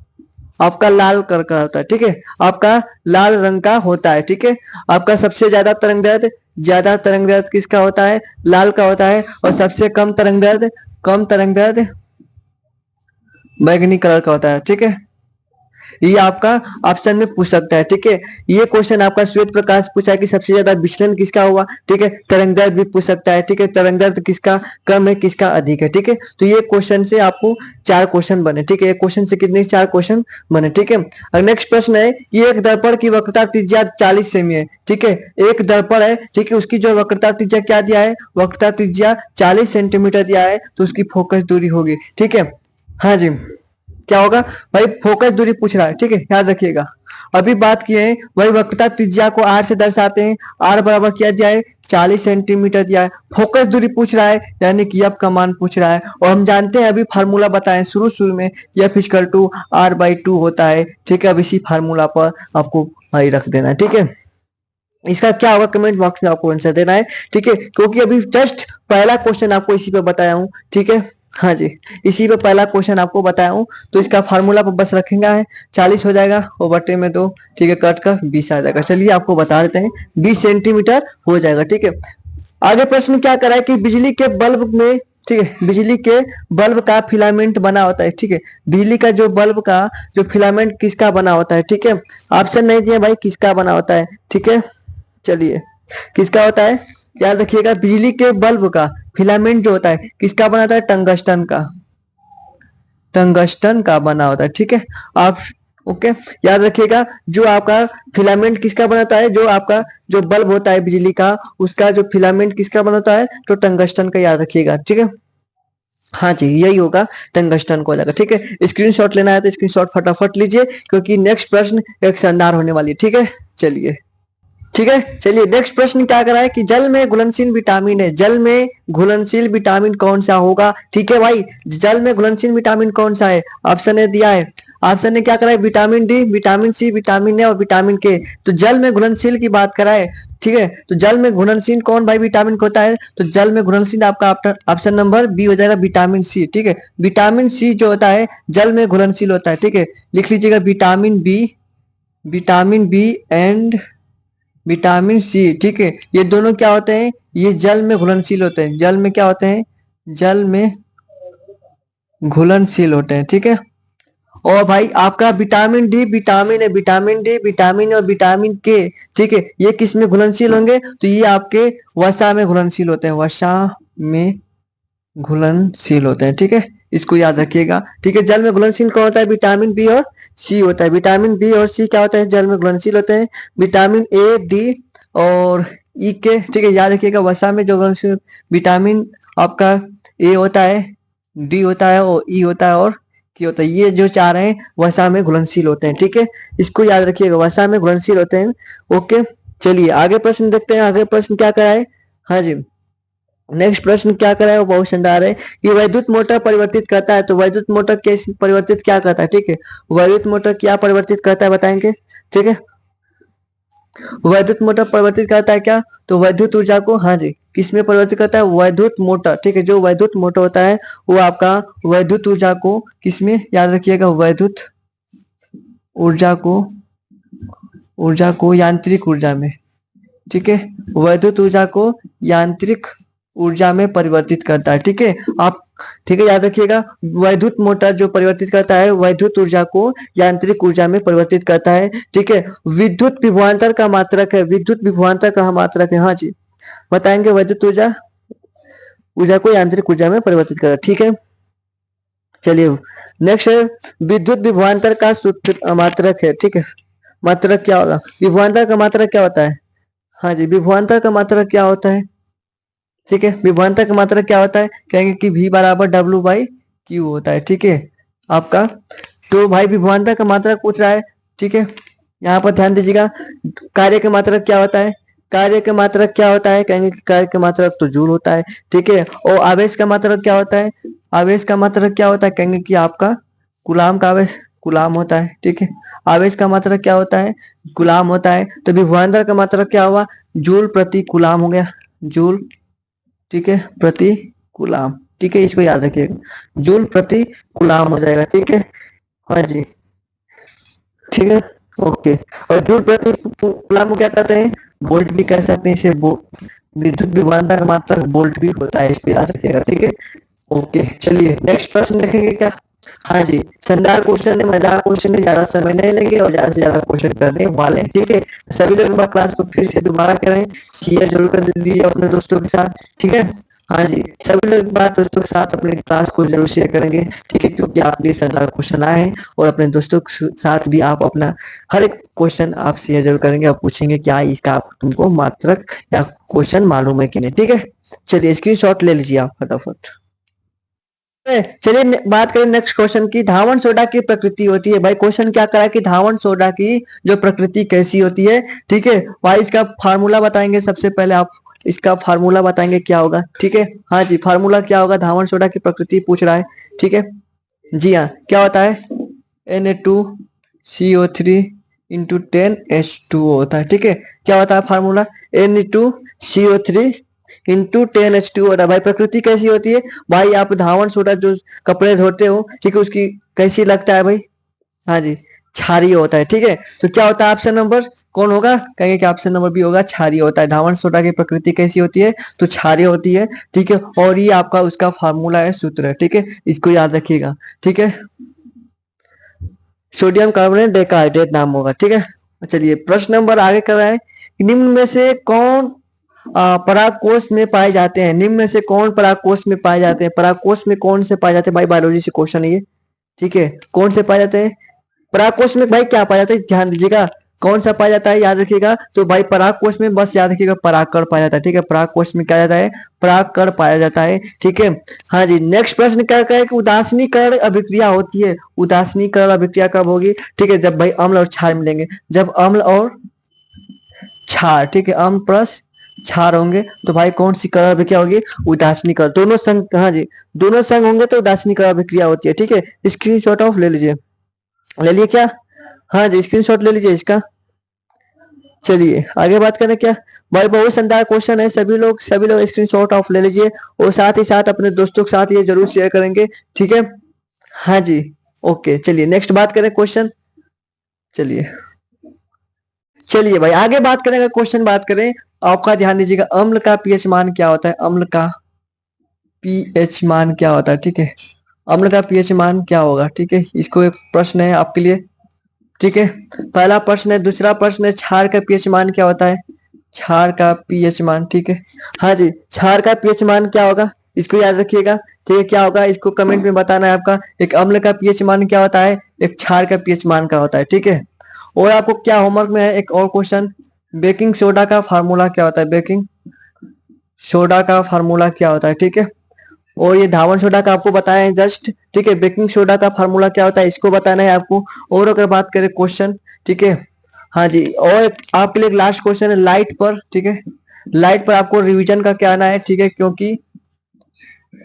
Speaker 1: आपका लाल कलर का होता है। ठीक है, आपका लाल रंग का होता है। ठीक है, आपका सबसे ज्यादा तरंग दैर्ध्य, ज्यादा तरंग दैर्ध्य किसका होता है? लाल का होता है। और सबसे कम तरंग दैर्ध्य, कम तरंग दैर्ध्य बैगनी कलर का होता है। ठीक है, ये आपका ऑप्शन में पूछ सकता है। ठीक है, ये क्वेश्चन आपका श्वेत प्रकाश पूछा कि सबसे ज्यादा विचलन किसका हुआ। ठीक है, तरंग दैर्ध्य भी पूछ सकता है। ठीक है, तरंग दैर्ध्य किसका कम है, किसका अधिक है। ठीक है, तो ये क्वेश्चन से आपको 4 क्वेश्चन बने। ठीक है, एक क्वेश्चन से कितने? 4 क्वेश्चन बने। ठीक है, और नेक्स्ट प्रश्न है, ये एक दर्पण की वक्रता त्रिज्या 40 सेमी है। ठीक है, एक दर्पण है, ठीक है, उसकी जो वक्रता त्रिज्या क्या दिया है? वक्रता त्रिज्या 40 सेंटीमीटर दिया है, तो उसकी फोकस दूरी होगी। ठीक है, हाँ जी, क्या होगा भाई? फोकस दूरी पूछ रहा है। ठीक है, याद रखिएगा, अभी बात किए हैं वही वक्रता त्रिज्या को r से दर्शाते हैं। r बराबर क्या दिया है? 40 सेंटीमीटर दिया है। फोकस दूरी पूछ रहा है, यानी कि f का मान पूछ रहा है। और हम जानते हैं, अभी फार्मूला बताएं शुरू शुरू में, f इक्वल टू r/2 होता है। ठीक है, अब इसी फार्मूला पर आपको भाई रख देना है। ठीक है, इसका क्या होगा कमेंट बॉक्स में आपको आंसर देना है। ठीक है, क्योंकि अभी जस्ट पहला क्वेश्चन आपको इसी पे बताया हूँ। ठीक है, हाँ जी, इसी पे पहला क्वेश्चन आपको बताया हूँ, तो इसका फार्मूला पर बस रखेंगे है, 40 हो जाएगा और बटे में 2। ठीक है, कट कर 20 आ जाएगा। चलिए आपको बता देते हैं, 20 सेंटीमीटर हो जाएगा। ठीक है, आगे प्रश्न क्या करा है कि बिजली के बल्ब में, ठीक है, बिजली के बल्ब का फिलामेंट बना होता है। ठीक है, बिजली का जो बल्ब का जो फिलामेंट किसका बना होता है? ठीक है, ऑप्शन नहीं दिए भाई, किसका बना होता है? ठीक है, चलिए, किसका होता है? याद रखिएगा, बिजली के बल्ब का फिलामेंट जो होता है किसका बना होता है? टंगस्टन का, टंगस्टन का बना होता है। ठीक है, आप ओके, याद रखिएगा, जो आपका फिलामेंट किसका बनाता है? जो आपका जो बल्ब होता है बिजली का, उसका जो फिलामेंट किसका बनाता है? तो टंगस्टन का, याद रखिएगा। ठीक है, हाँ जी, यही होगा, टंगस्टन को हो जाएगा। ठीक है, स्क्रीनशॉट लेना है तो स्क्रीनशॉट फटाफट लीजिए, क्योंकि नेक्स्ट प्रश्न एक शानदार होने वाली है। ठीक है, चलिए, ठीक है, चलिए नेक्स्ट प्रश्न क्या करा है कि जल में घुलनशील विटामिन है, जल में घुलनशील विटामिन कौन सा होगा? ठीक है भाई, जल में घुलनशील विटामिन कौन सा है? ऑप्शन ने दिया है, ऑप्शन ने क्या करा है? Vitamin D, vitamin C, vitamin A और विटामिन के। तो जल में घुलनशील की बात करा है। ठीक है, तो जल में घुलनशील कौन भाई विटामिन होता है? तो जल में घुलनशील आपका ऑप्शन नंबर बी हो जाएगा, विटामिन सी। ठीक है, विटामिन सी जो होता है जल में घुलनशील होता है। ठीक है, लिख लीजिएगा, vitamin B, vitamin B and vitamin C. ठीक है, ये दोनों क्या होते हैं? ये जल में घुलनशील होते हैं। जल में क्या होते हैं? जल में घुलनशील होते हैं। ठीक है, और भाई आपका विटामिन डी, विटामिन है, विटामिन डी, विटामिन और विटामिन के, ठीक है, ये किस में घुलनशील होंगे? तो ये आपके वसा में घुलनशील होते हैं, वसा में घुलनशील होते हैं। ठीक है, इसको याद रखिएगा। ठीक है, जल में घुलनशील कौन होता है? विटामिन बी और सी होता है। विटामिन बी और सी क्या होता है? जल में घुलनशील होते हैं। विटामिन ए, डी और ई के, ठीक है, याद रखिएगा, वसा में जो घुलनशील विटामिन आपका ए होता है, डी होता है और ई होता है और की होता है, ये जो चार हैं वसा में घुलनशील होते हैं। ठीक है, इसको याद रखिएगा, वसा में घुलनशील होते हैं। ओके, चलिए आगे प्रश्न देखते हैं, आगे प्रश्न क्या कराए। हाँ जी, नेक्स्ट प्रश्न क्या करा है वो बहुत शानदार है कि वैद्युत मोटर परिवर्तित करता है, तो वैद्युत मोटर कैसे परिवर्तित क्या करता है? ठीक है, वैद्युत मोटर क्या परिवर्तित करता है बताएंगे। ठीक है, वैद्युत मोटर परिवर्तित करता है क्या? तो वैद्युत ऊर्जा को, हाँ जी, किसमें परिवर्तित करता है? वैद्युत मोटर। ठीक है, जो वैद्युत मोटर होता है वो आपका वैद्युत ऊर्जा को किसमें, याद रखिएगा, वैद्युत ऊर्जा को यांत्रिक ऊर्जा में। ठीक है, वैद्युत ऊर्जा को यांत्रिक ऊर्जा में परिवर्तित करता है। ठीक है, आप ठीक है, याद रखिएगा। वैद्युत मोटर जो परिवर्तित करता है वैद्युत ऊर्जा को यांत्रिक ऊर्जा में परिवर्तित करता है। ठीक है, विद्युत विभवांतर का मात्रक है, विद्युत विभवांतर का मात्रक है। हाँ जी, बताएंगे वैद्युत ऊर्जा ऊर्जा को यांत्रिक ऊर्जा में परिवर्तित कर। ठीक है, चलिए नेक्स्ट है विद्युत विभवांतर का सूत्र मात्रक है। ठीक है, मात्रक क्या होगा, विभवांतर का मात्रक क्या होता है। हाँ जी, विभवांतर का मात्रक क्या होता है। ठीक है, विभवांतर का मात्रक क्या होता है, कहेंगे कि V बराबर W/Q होता है। ठीक है आपका, तो भाई विभवांतर का मात्रक पूछ रहा है। ठीक है, यहाँ पर ध्यान दीजिएगा। कार्य का मात्रक क्या होता है, कार्य का मात्रक क्या होता है, कहेंगे कि कार्य का मात्रक तो जूल होता है। ठीक है, और आवेश का मात्रक क्या होता है, आवेश का मात्रक क्या होता है, कहेंगे कि आपका गुलाम का आवेश गुलाम होता है। ठीक है, आवेश का मात्रक क्या होता है, गुलाम होता है। तो विभवांतर का मात्रक क्या हुआ, जूल प्रति गुलाम हो गया, जूल, ठीक है, प्रति गुलाम। ठीक है, इसको याद रखिएगा, जूल प्रति गुलाम हो जाएगा। ठीक है, हाँ जी, ठीक है, ओके। और जूल प्रति गुलाम को क्या कहते हैं, वोल्ट भी कह सकते हैं इसे। विद्युत विभवांतर का मात्रक वोल्ट भी होता है, इसको याद रखिएगा। ठीक है, ओके। चलिए नेक्स्ट प्रश्न देखेंगे क्या। हाँ जी, शानदार क्वेश्चन है, मजेदार क्वेश्चन है, ज्यादा समय नहीं लेंगे और ज्यादा से ज्यादा क्वेश्चन करने वाले हैं। ठीक है, सभी लोग क्लास को फिर से दोबारा करें, शेयर जरूर कर दीजिए अपने दोस्तों के साथ। ठीक है, हाँ जी, सभी लोग एक बार दोस्तों के साथ अपने क्लास को जरूर शेयर करेंगे। ठीक है, क्योंकि आपके शानदार क्वेश्चन आए हैं और अपने दोस्तों के साथ भी आप अपना हर एक क्वेश्चन आप शेयर जरूर करेंगे और पूछेंगे क्या इसका आप तुमको मात्रक या क्वेश्चन मालूम है कि नहीं। ठीक है, चलिए स्क्रीनशॉट ले लीजिए आप फटाफट। चलिए बात करें नेक्स्ट क्वेश्चन की, धावन सोडा की प्रकृति होती है। भाई क्वेश्चन क्या करा कि धावन सोडा की जो प्रकृति कैसी होती है। ठीक है भाई, इसका फार्मूला बताएंगे सबसे पहले आप, इसका फार्मूला बताएंगे क्या होगा। ठीक है, हाँ जी, फार्मूला क्या होगा, धावन सोडा की प्रकृति पूछ रहा है। ठीक है जी, हाँ, क्या होता है, Na2CO3 इंटू 10H2O होता है। ठीक है, क्या होता है फार्मूला, Na2CO3 इंटू 10H2O होता है। भाई प्रकृति कैसी होती है, भाई आप धावन सोडा जो कपड़े धोते हो, ठीक है, उसकी कैसी लगता है भाई, हाँ जी, क्षारीय होता है। ठीक है, तो क्या होता है ऑप्शन नंबर कौन होगा, कहेंगे कि ऑप्शन नंबर बी होगा, क्षारीय होता है। धावन सोडा की प्रकृति कैसी होती है, तो क्षारीय होती है। ठीक है, और ये आपका उसका फार्मूला है, सूत्र है। ठीक है, इसको याद रखिएगा। ठीक है, सोडियम कार्बोनेट डेकाहाइड्रेट नाम होगा। ठीक है, चलिए प्रश्न नंबर आगे कर रहा है, निम्न में से कौन परागकोश में पाए जाते हैं, निम्न में से कौन परागकोश में पाए जाते हैं, परागकोश में कौन से पाए जाते हैं, भाई बायोलॉजी से क्वेश्चन है ये। ठीक है, कौन से पाए जाते हैं परागकोश में, भाई क्या पाया जाता है, ध्यान दीजिएगा, कौन सा पाया जाता है याद रखिएगा। तो भाई परागकोश में बस याद रखिएगा परागकण पाया जाता है। ठीक है, परागकोश में क्या जाता है, परागकण पाया जाता है। ठीक है, हाँ जी, नेक्स्ट प्रश्न क्या है कि उदासीनीकरण अभिक्रिया होती है, उदासीनीकरण अभिक्रिया कब होगी, ठीक है, जब भाई अम्ल और क्षार मिलेंगे, जब अम्ल और क्षार, ठीक है, अम्ल प्लस क्षार होंगे तो भाई कौन सी करण अभिक्रिया होगी, उदासीनीकरण। दोनों संग, हाँ जी, दोनों संग होंगे तो उदासीनीकरण अभिक्रिया होती है। ठीक है, स्क्रीनशॉट ऑफ ले लीजिए, ले लिए क्या, हाँ जी, स्क्रीनशॉट ले लीजिए इसका। चलिए आगे बात करें क्या, भाई बहुत शानदार क्वेश्चन है, सभी लोग स्क्रीनशॉट ऑफ ले लीजिए और साथ ही साथ अपने दोस्तों के साथ ये जरूर शेयर करेंगे। ठीक है, हाँ जी, ओके। चलिए नेक्स्ट बात करें क्वेश्चन, चलिए चलिए भाई आगे बात करें, क्वेश्चन बात करें, आपका ध्यान दीजिएगा, अम्ल का पीएच मान क्या होता है, अम्ल का पीएच मान क्या होता है। ठीक है, अम्ल का पीएच मान क्या होगा। ठीक है, इसको एक प्रश्न है आपके लिए। ठीक है, पहला प्रश्न है, दूसरा प्रश्न है, क्षार का पीएच मान क्या होता है, क्षार का पीएच मान। ठीक है, हाँ जी, क्षार का पीएच मान क्या होगा, इसको याद रखिएगा। ठीक है, क्या होगा इसको कमेंट में बताना है आपका, एक अम्ल का पीएच मान क्या होता है, एक क्षार का पीएच मान क्या होता है। ठीक है, और आपको क्या होमवर्क में है, एक और क्वेश्चन, बेकिंग सोडा का फार्मूला क्या होता है, बेकिंग सोडा का फार्मूला क्या होता है। ठीक है, और ये धावन सोडा का आपको बताया है जस्ट। ठीक है, बेकिंग सोडा का फार्मूला क्या होता है इसको बताना है आपको। और अगर बात करें क्वेश्चन, ठीक है, हाँ जी, और आपके लिए लास्ट क्वेश्चन है लाइट पर। ठीक है, लाइट पर आपको रिवीजन का क्या आना है। ठीक है, क्योंकि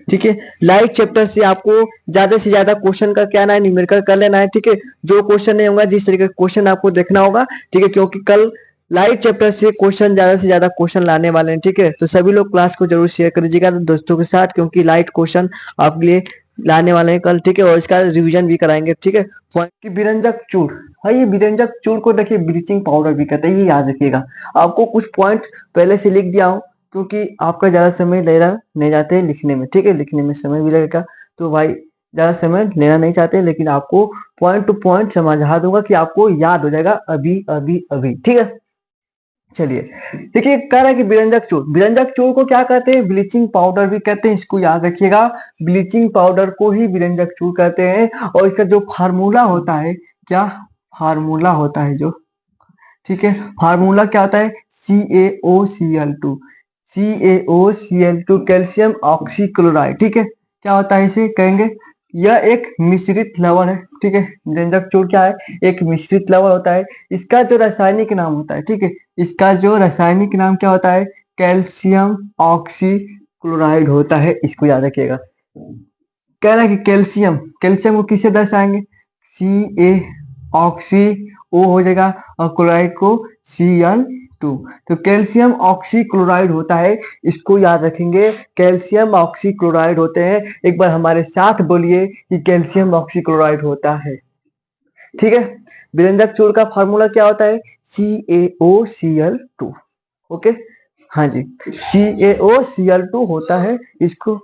Speaker 1: ठीक है, लाइट चैप्टर से आपको ज्यादा से ज्यादा क्वेश्चन का क्या आना है, न्यूमेरिकल कर लेना है। ठीक है, जो क्वेश्चन नहीं होगा जिस तरीके का क्वेश्चन आपको देखना होगा। ठीक है, क्योंकि कल लाइट चैप्टर से क्वेश्चन ज्यादा से ज्यादा क्वेश्चन लाने वाले हैं। ठीक है, तो सभी लोग क्लास को जरूर शेयर कर दीजिएगा दोस्तों के साथ, क्योंकि लाइट क्वेश्चन आपके लिए लाने वाले हैं कल। ठीक है, और इसका रिवीजन भी कराएंगे। ठीक है, कि विरंजक चूड़, हाँ ये विरंजक चूड़ को देखिए ब्लीचिंग पाउडर भी कहते हैं, ये याद रखिएगा। आपको कुछ पॉइंट पहले से लिख दिया हूँ, क्योंकि आपका ज़्यादा समय लेना नहीं चाहते हैं लिखने में, ठीक है? लिखने में समय भी लगेगा, तो भाई ज़्यादा समय लेना नहीं चाहते, लेकिन आपको पॉइंट टू पॉइंट समझा दूँगा कि आपको याद हो जाएगा अभी, अभी, अभी, ठीक है? चलिए, देखिए कह रहा है कि बिरंजक चूर्ण को क्या कहते हैं? ब्लीचिंग पाउडर भी कहते हैं, इसको याद रखिएगा। ब्लीचिंग पाउडर को ही बिरंजक चूर्ण कहते हैं, और इसका जो फार्मूला होता है, क्या फार्मूला होता है जो, ठीक है, फार्मूला क्या होता है? CaOCl2, CaOCl2, कैल्शियम ऑक्सीक्लोराइड, ठीक है। क्या होता है इसे कहेंगे? यह एक मिश्रित लवण है, ठीक है। बिरंजक चूर्ण क्या है? एक मिश्रित लवण होता है। इसका जो रासायनिक नाम होता है, ठीक है, इसका जो रासायनिक नाम क्या होता है? कैल्शियम ऑक्सीक्लोराइड होता है, इसको याद रखिएगा। कह रहा है कि कैल्शियम, कैल्शियम को किससे दर्शाएंगे? Ca, ऑक्सी, O हो जाएगा, और क्लोराइड को Cl2। तो कैल्शियम ऑक्सी क्लोराइड होता है, इसको याद रखेंगे। कैल्शियम ऑक्सी क्लोराइड होते हैं। एक बार हमारे साथ बोलिए कि कैल्शियम ऑक्सी क्लोराइड होता है, ठीक है। बिरंजक चूर्ण का फार्मूला क्या होता है? CaOCl2, okay. हाँ जी, CaOCl2 होता है। इसको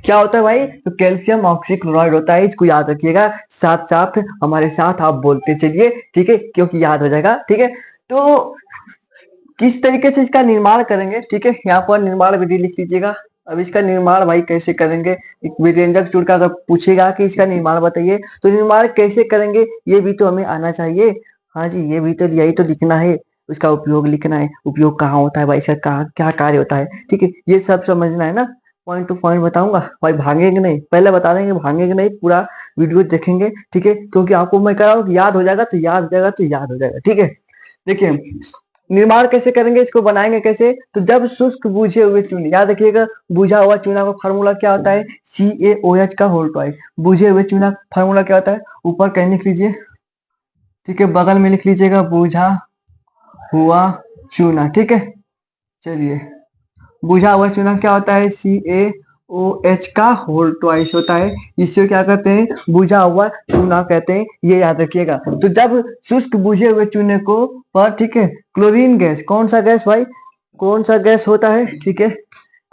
Speaker 1: क्या होता है भाई? तो कैल्शियम ऑक्सीक्लोराइड होता है, इसको याद रखिएगा। साथ साथ हमारे साथ आप बोलते चलिए, ठीक है, क्योंकि याद हो जाएगा, ठीक है। तो किस तरीके से इसका निर्माण करेंगे, ठीक है, यहाँ पर निर्माण विधि लिख लीजिएगा। अब इसका निर्माण भाई कैसे करेंगे? एक विरंजक चूर्ण का अगर पूछेगा कि इसका निर्माण बताइए, तो निर्माण कैसे करेंगे ये भी तो हमें आना चाहिए। हाँ जी, ये भी तो यही तो लिखना है, उसका उपयोग लिखना है। उपयोग कहाँ होता है भाई, इसका कहाँ क्या कार्य होता है, ठीक है, ये सब समझना है ना। पॉइंट टू पॉइंट बताऊंगा भाई, भागेंगे नहीं, पहले बता देंगे, भागेंगे नहीं, पूरा वीडियो देखेंगे, ठीक है, क्योंकि आपको मैं कह रहा हूँ कि याद हो जाएगा तो याद हो जाएगा तो याद हो जाएगा, ठीक है। देखिए, निर्माण कैसे करेंगे, इसको बनाएंगे कैसे? तो जब शुष्क बुझे हुए चूने, याद रखिएगा, बुझा हुआ चूना का फार्मूला क्या होता है? CaOH का होल ट्वाइस। बुझे हुए चूना फार्मूला क्या होता है? ऊपर कहीं लिख लीजिए, ठीक है, बगल में लिख लीजिएगा, बुझा हुआ चूना, ठीक है। चलिए, बुझा हुआ चूना क्या होता है? CaOH का होल ट्वाइस होता है। इसे क्या कहते हैं? बुझा हुआ चूना कहते हैं, ये याद रखिएगा। तो जब शुष्क बुझे हुए चूने को पर, ठीक है, क्लोरीन गैस, कौन सा गैस भाई? कौन सा गैस होता है, ठीक है,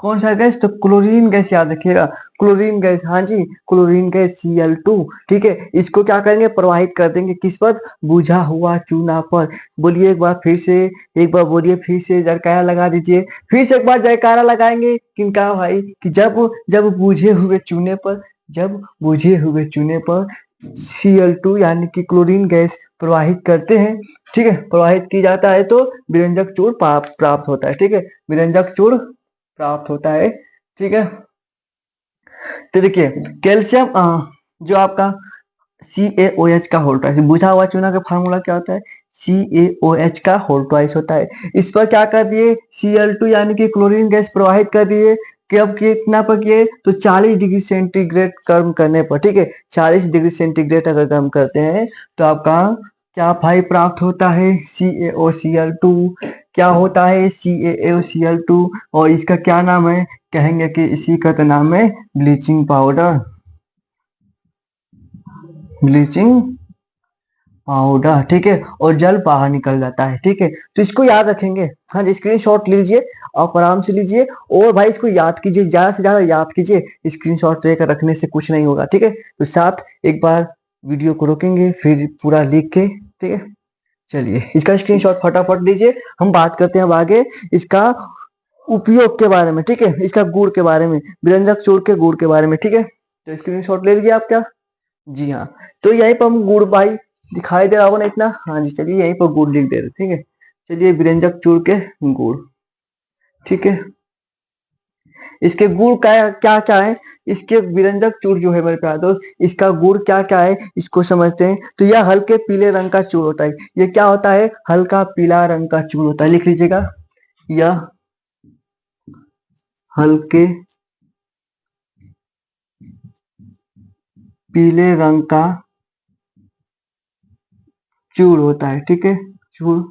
Speaker 1: कौन सा गैस? तो क्लोरीन गैस याद रखिएगा। क्लोरीन गैस, हाँ जी, क्लोरीन गैस Cl2, ठीक है। इसको क्या करेंगे? प्रवाहित कर देंगे किस पर? बुझा हुआ चूना पर। बोलिए एक बार फिर से, एक बार बोलिए फिर से, जयकारा लगा दीजिए। फिर से एक बार जयकारा लगाएंगे किनका भाई? कि जब जब बुझे हुए चूने पर, जब बुझे हुए चूने पर Cl2 यानी कि क्लोरीन गैस प्रवाहित करते हैं, ठीक है, प्रवाहित की जाता है, तो विरंजक चूर्ण प्राप्त होता है, ठीक है, विरंजक चूर्ण प्राप्त होता है, ठीक है। तो देखिए, कैल्शियम जो आपका CaOH का होल ट्वाइस, बुझा हुआ चूना का फार्मूला क्या होता है? CaOH का होल ट्वाइस होता है। इस पर क्या कर दिए? Cl2 यानी कि क्लोरीन गैस प्रवाहित कर दिए। कब कितना पर किए? तो 40 डिग्री सेंटीग्रेड गर्म करने पर, ठीक है, 40 डिग्री सेंटीग्रेड अगर गर्म करते हैं तो आपका क्या भाई प्राप्त होता है? CaOCl2। क्या होता है? CaOCl2, और इसका क्या नाम है? कहेंगे कि इसी का तो नाम है ब्लीचिंग पाउडर, ब्लीचिंग पाउडर, ठीक है, और जल बाहर निकल जाता है, ठीक है। तो इसको याद रखेंगे। हाँ जी, स्क्रीनशॉट लीजिए, आप आराम से लीजिए, और भाई इसको याद कीजिए, ज्यादा से ज्यादा याद कीजिए। स्क्रीनशॉट लेकर रखने से कुछ नहीं होगा, ठीक है। तो साथ एक बार वीडियो को रोकेंगे, फिर पूरा लिख के, ठीक है। चलिए, इसका स्क्रीनशॉट फटाफट लीजिए। हम बात करते हैं अब आगे इसका उपयोग के बारे में, ठीक है, इसका गुण के बारे में, बिरंजक चूर्ण के गुण के बारे में, ठीक है। तो स्क्रीनशॉट ले लीजिए आप क्या? जी हाँ। तो यहीं पर हम गुड़ भाई, दिखाई दे रहा होगा ना इतना? हाँ जी, चलिए यहीं पर गुड़ लिख दे रहे, ठीक है। चलिए, विरंजक चूर्ण के गुड़, ठीक है। इसके गुण क्या क्या क्या है? इसके विरंजक चूर्ण जो है मेरे प्यारे दोस्त, इसका गुण क्या क्या है इसको समझते हैं। तो यह हल्के पीले रंग का चूर्ण होता है। ये क्या होता है? हल्का पीला रंग का चूर्ण होता है, लिख लीजिएगा। यह हल्के पीले रंग का चूर्ण होता है, ठीक है, चूर्ण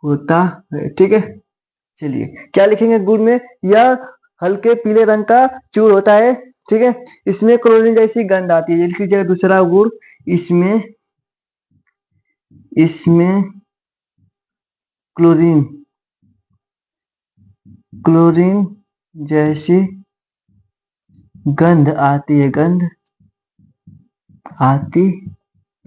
Speaker 1: होता है, ठीक है। चलिए, क्या लिखेंगे गुण में? यह हल्के पीले रंग का चूर्ण होता है, ठीक है। इसमें क्लोरीन जैसी गंध आती है, लिख लीजिएगा दूसरा गुण। इसमें इसमें क्लोरीन क्लोरीन जैसी गंध आती है, गंध आती,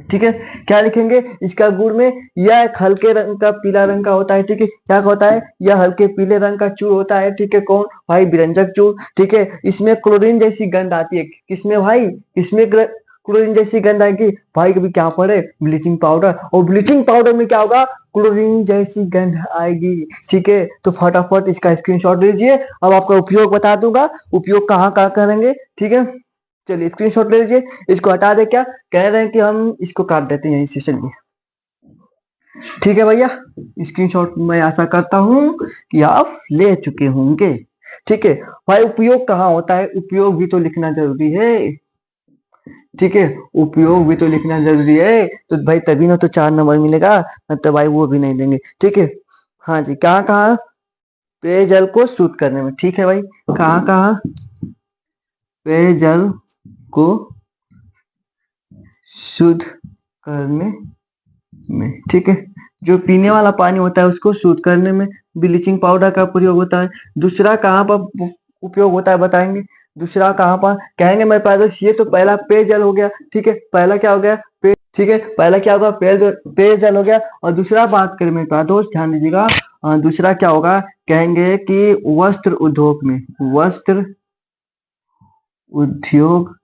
Speaker 1: ठीक है। क्या लिखेंगे इसका गुण में, यह एक हल्के रंग का पीला रंग का होता है, ठीक है। क्या होता है, यह हल्के पीले रंग का चूर होता है, ठीक है। कौन भाई, विरंजक चूर, ठीक है। इसमें क्लोरीन जैसी गंध आती है, किसमें भाई, किसमें क्लोरीन जैसी गंध आएगी भाई, कभी क्या पड़े, ब्लीचिंग पाउडर, और ब्लीचिंग पाउडर में क्या होगा, क्लोरीन जैसी गंध आएगी, ठीक है। तो फटाफट इसका स्क्रीनशॉट लीजिए। अब आपका उपयोग बता दूंगा, उपयोग कहाँ कहाँ करेंगे, ठीक है। चलिए स्क्रीनशॉट ले लीजिए, इसको हटा दे, क्या कह रहे हैं कि हम इसको काट देते हैं यहीं से, चलिए ठीक है भैया। स्क्रीनशॉट मैं आशा करता हूं कि आप ले चुके होंगे, ठीक है। भाई उपयोग कहाँ होता है, उपयोग भी तो लिखना जरूरी है, ठीक है। उपयोग भी तो लिखना जरूरी है, तो भाई तभी ना तो 4 नंबर मिलेगा, न तो भाई वो भी नहीं देंगे, ठीक है। हाँ जी, कहाँ कहाँ, पेयजल को शुद्ध करने में, ठीक है भाई, कहाँ कहाँ पेयजल को शुद्ध करने में, ठीक है। जो पीने वाला पानी होता है उसको शुद्ध करने में ब्लीचिंग पाउडर का प्रयोग होता है। दूसरा कहाँ पर उपयोग होता है बताएंगे, दूसरा कहाँ पर कहेंगे मेरे पास, ये तो पहला पेयजल हो गया, ठीक है। पहला क्या हो गया, ठीक है, पहला क्या होगा, पेयजल हो गया। और दूसरा बात करें मेरे पास दोस्त, ध्यान दीजिएगा, दूसरा क्या होगा, कहेंगे कि वस्त्र उद्योग में, वस्त्र उद्योग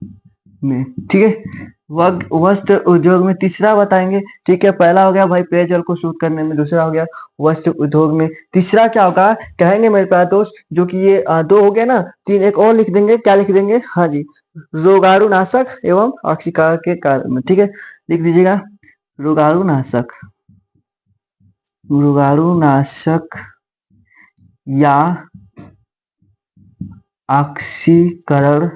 Speaker 1: में, ठीक है। वस्त्र उद्योग में तीसरा बताएंगे, ठीक है। पहला हो गया भाई पेयजल को शुद्ध करने में, दूसरा हो गया वस्त्र उद्योग में, तीसरा क्या होगा कहेंगे मेरे प्यारे दोस्त, जो कि ये दो हो गया ना, तीन एक और लिख देंगे, क्या लिख देंगे, हाँ जी, रोगाणुनाशक एवं ऑक्सीकार के कारण में, ठीक है। लिख दीजिएगा रोगाणुनाशक, रोगाणुनाशक या ऑक्सीकरण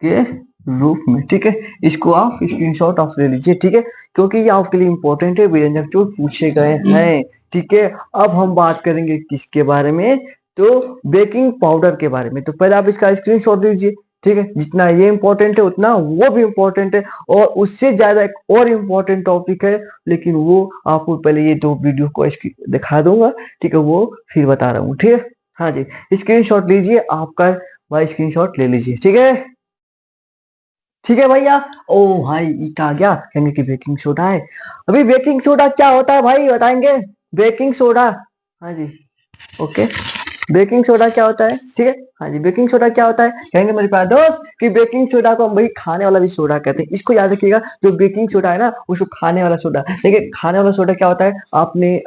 Speaker 1: के रूप में, ठीक है। इसको आप स्क्रीनशॉट ऑफ ले लीजिए, ठीक है, क्योंकि ये आपके लिए इंपॉर्टेंट है, व्यंजक जो पूछे गए हैं, ठीक है। अब हम बात करेंगे किसके बारे में, तो बेकिंग पाउडर के बारे में। तो पहले आप इसका स्क्रीनशॉट लीजिए, ठीक है। जितना ये इंपॉर्टेंट है उतना वो भी इंपॉर्टेंट है, और उससे ज्यादा एक और इम्पोर्टेंट टॉपिक है, लेकिन वो आपको पहले ये दो वीडियो को दिखा दूंगा, ठीक है, वो फिर बता रहा हूँ, ठीक है। हाँ जी, स्क्रीनशॉट लीजिए, आपका भाई स्क्रीनशॉट ले लीजिए, ठीक है, ठीक है भैया। ओ भाई ये आ गया, कहेंगे कि बेकिंग सोडा है। अभी बेकिंग सोडा क्या होता है भाई बताएंगे, बेकिंग सोडा, हाँ जी, ओके। बेकिंग सोडा क्या होता है, ठीक है, हाँ जी, बेकिंग सोडा क्या होता है, कहेंगे मेरे प्यारे दोस्त कि बेकिंग सोडा को हम भाई खाने वाला भी सोडा कहते हैं, इसको याद रखिएगा। जो बेकिंग सोडा है ना उसको खाने वाला सोडा, लेकिन खाने वाला सोडा क्या होता है, आपने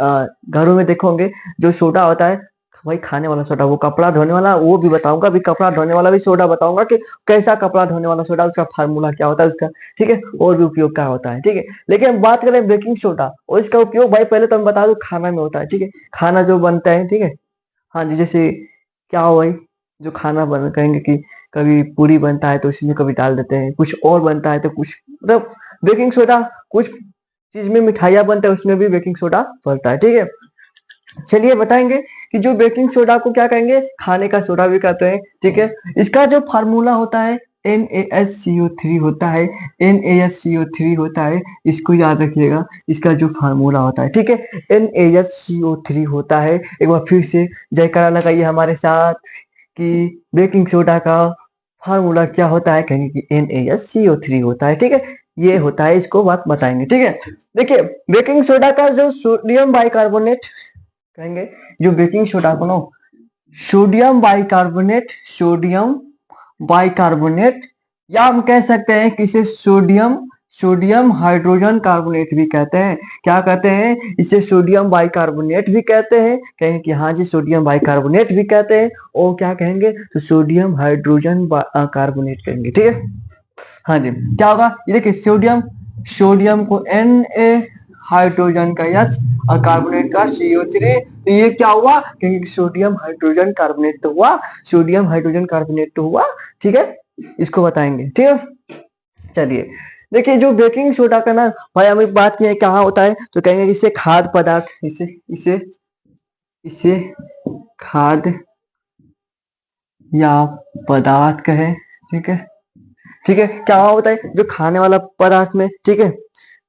Speaker 1: घरों में देखो होंगे, जो सोडा होता है भाई खाने वाला सोडा, वो कपड़ा धोने वाला, वो भी बताऊंगा, अभी कपड़ा धोने वाला भी सोडा बताऊंगा कि कैसा कपड़ा धोने वाला सोडा, उसका फार्मूला क्या होता है उसका, ठीक है, और भी उपयोग क्या होता है, ठीक है। लेकिन हम बात करें बेकिंग सोडा और इसका उपयोग, भाई पहले तो हम बता दो खाना में होता है, ठीक है, खाना जो बनता है, ठीक है। हाँ जी, जैसे क्या हो भाई, जो खाना बन कहेंगे कि कभी पूरी बनता है तो उसमें कभी डाल देते हैं, कुछ और बनता है तो कुछ, मतलब बेकिंग सोडा, कुछ चीज में मिठाइयाँ बनता है उसमें भी बेकिंग सोडा पड़ता है, ठीक है। चलिए बताएंगे कि जो बेकिंग सोडा को क्या कहेंगे, खाने का सोडा भी कहते हैं, ठीक है। इसका जो फार्मूला होता है NaSCO3 होता है, NaSCO3 होता है, इसको याद रखिएगा, इसका जो फार्मूला होता है, ठीक है, NaSCO3 होता है। एक बार फिर से जयकारा लगाइए हमारे साथ कि बेकिंग सोडा का फार्मूला क्या होता है, कहेंगे कि NaSCO3 होता है, ठीक है। ये होता है, इसको बात बताएंगे, ठीक है। देखिए बेकिंग सोडा का जो सोडियम बाइकार्बोनेट कहेंगे, जो बेकिंग सोडा को ना सोडियम बाइकार्बोनेट, सोडियम बाइकार्बोनेट, या हम कह सकते हैं कि इसे सोडियम सोडियम हाइड्रोजन कार्बोनेट भी कहते हैं। क्या कहते हैं, इसे सोडियम बाइकार्बोनेट भी कहते हैं, कहेंगे कि हाँ जी सोडियम बाइकार्बोनेट भी कहते हैं, और क्या कहेंगे तो सोडियम हाइड्रोजन कार्बोनेट कहेंगे, ठीक है। हाँ जी, क्या होगा ये देखिए, सोडियम, सोडियम को Na, हाइड्रोजन का H और कार्बोनेट का CO3, तो ये क्या हुआ, क्योंकि सोडियम हाइड्रोजन कार्बोनेट तो हुआ, सोडियम हाइड्रोजन कार्बोनेट तो हुआ, ठीक है। इसको बताएंगे, ठीक है। चलिए देखिए, जो बेकिंग सोडा का ना भाई हम एक बात की है कहाँ होता है, तो कहेंगे इसे खाद्य पदार्थ, इसे इसे इसे खाद्य या पदार्थ कहे, ठीक है, ठीक है। क्या होता है, जो खाने वाला पदार्थ में, ठीक है,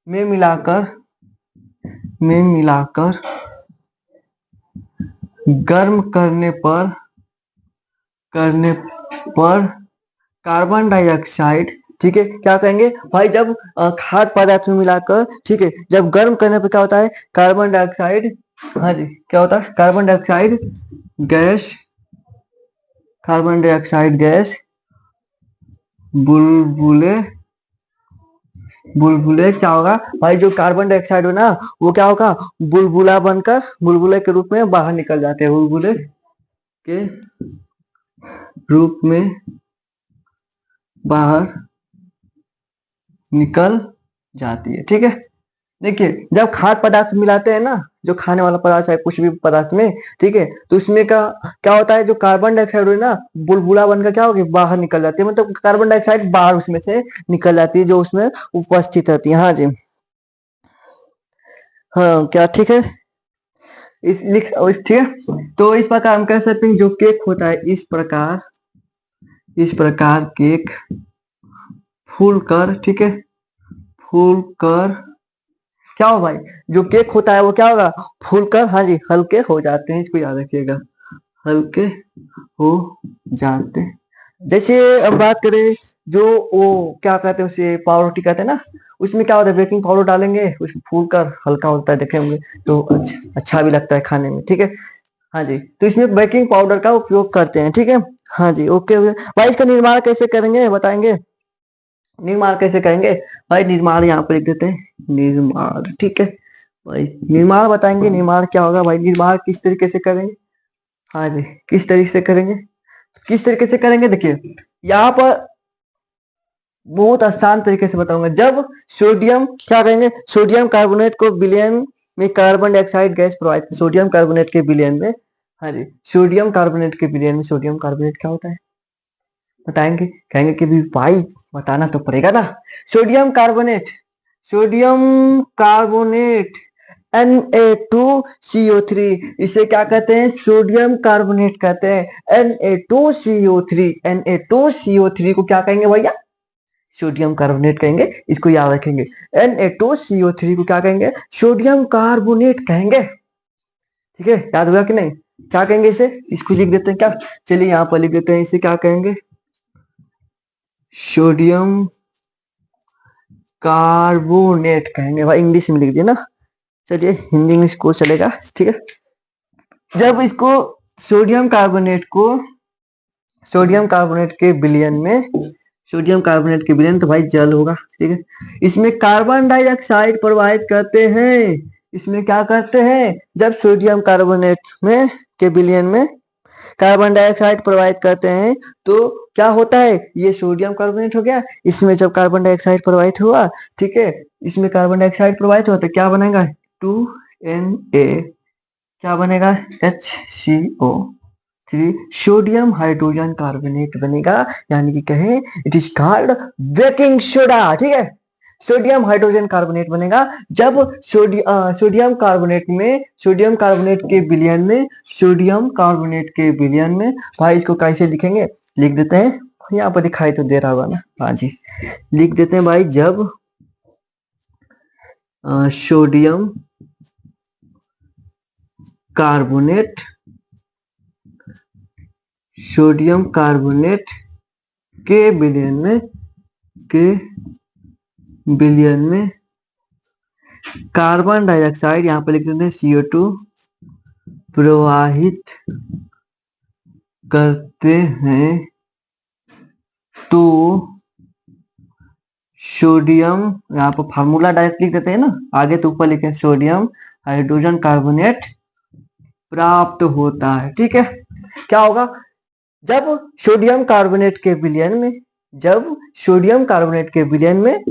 Speaker 1: में मिलाकर गर्म करने पर कार्बन डाइऑक्साइड, ठीक है, क्या कहेंगे भाई, जब खाद्य पदार्थ में मिलाकर, ठीक है, जब गर्म करने पर क्या होता है, कार्बन डाइऑक्साइड, हाँ जी, क्या होता है, गैस कार्बन डाइऑक्साइड गैस बुलबुले बुलबुले क्या होगा भाई, जो कार्बन डाइऑक्साइड हो ना, वो क्या होगा, बुलबुले के रूप में बाहर निकल जाते हैं, बुलबुले के रूप में बाहर निकल जाती है, ठीक है। देखिए, जब खाद्य पदार्थ मिलाते हैं ना, जो खाने वाला पदार्थ है कुछ भी पदार्थ में, ठीक है, तो इसमें का क्या होता है, जो कार्बन डाइऑक्साइड है ना, बुलबुला बनकर क्या होगी, बाहर निकल जाती है, मतलब कार्बन डाइऑक्साइड बाहर उसमें से निकल जाती है, जो उसमें उपस्थित रहती है। हाँ जी, हाँ क्या, ठीक है, ठीक है। तो इस प्रकार हम कह सकते हैं जो केक होता है, इस प्रकार केक फूल कर, ठीक है, फूल कर क्या हो भाई, जो केक होता है वो क्या होगा, फूलकर, हाँ जी, हल्के हो जाते हैं, इसको याद रखिएगा, हल्के हो जाते हैं। जैसे अब बात करें, जो वो क्या कहते हैं उसे, पावरोटी कहते हैं ना, उसमें क्या होता है, बेकिंग पाउडर डालेंगे, उसमें फूलकर हल्का होता है, देखे होंगे, तो अच्छा भी लगता है खाने में, ठीक है। हाँ जी, तो इसमें बेकिंग पाउडर का उपयोग करते हैं, ठीक है। हाँ जी, ओके भाई, इसका निर्माण कैसे करेंगे बताएंगे, निर्माण कैसे करेंगे भाई, निर्माण यहाँ पर लिख देते हैं, निर्माण, ठीक है भाई, निर्माण बताएंगे, निर्माण क्या होगा भाई, निर्माण किस तरीके से करेंगे, हाँ जी, किस तरीके से करेंगे, देखिए, यहाँ पर बहुत आसान तरीके से बताऊंगा, जब सोडियम क्या करेंगे, सोडियम कार्बोनेट को विलयन में carbon dioxide gas provide, sodium carbonate के विलयन में, हाँ जी, सोडियम कार्बोनेट के विलयन में, सोडियम कार्बोनेट क्या होता है बताएंगे, कहेंगे कि भी भाई बताना तो पड़ेगा ना, sodium carbonate, sodium carbonate Na2CO3, इसे क्या कहते हैं, सोडियम कार्बोनेट कहते हैं, Na2CO3, Na2CO3 को क्या कहेंगे भैया, सोडियम कार्बोनेट कहेंगे, इसको याद रखेंगे, Na2CO3 को क्या कहेंगे, सोडियम कार्बोनेट कहेंगे, ठीक है, याद हुआ कि नहीं, क्या कहेंगे इसे, इसको लिख देते हैं क्या, चलिए यहाँ पर लिख देते हैं, इसे क्या कहेंगे, सोडियम कार्बोनेट कहेंगे भाई, इंग्लिश में लिख दिया ना, चलिए हिंदी इंग्लिश को चलेगा, ठीक है। जब इसको सोडियम कार्बोनेट को सोडियम कार्बोनेट के विलयन में, सोडियम कार्बोनेट के विलयन, तो भाई जल होगा, ठीक है, इसमें कार्बन डाइऑक्साइड प्रवाहित करते हैं, इसमें क्या करते हैं, जब सोडियम कार्बोनेट में के विलयन में कार्बन डाइऑक्साइड प्रवाहित करते हैं, तो क्या होता है, ये सोडियम कार्बोनेट हो गया, इसमें जब कार्बन डाइऑक्साइड प्रवाहित हुआ, ठीक है, इसमें कार्बन डाइऑक्साइड प्रवाहित हुआ तो क्या बनेगा, 2Na, क्या बनेगा, HCO3, सोडियम हाइड्रोजन कार्बोनेट बनेगा, यानी कि कहें it is called baking soda, ठीक है, सोडियम हाइड्रोजन कार्बोनेट बनेगा, जब सोडियम कार्बोनेट के विलयन में, सोडियम कार्बोनेट के विलयन में, भाई इसको कैसे लिखेंगे, लिख देते हैं, यहाँ पर दिखाई तो दे रहा होगा ना, हाँ जी, लिख देते हैं भाई, जब सोडियम कार्बोनेट के विलयन में कार्बन डाइऑक्साइड, यहाँ पे लिख देते हैं CO2 प्रवाहित करते हैं, तो सोडियम, यहाँ पर फार्मूला डायरेक्ट लिख देते हैं ना, आगे तो ऊपर लिखे सोडियम हाइड्रोजन कार्बोनेट प्राप्त होता है, ठीक है। क्या होगा, जब सोडियम कार्बोनेट के विलयन में,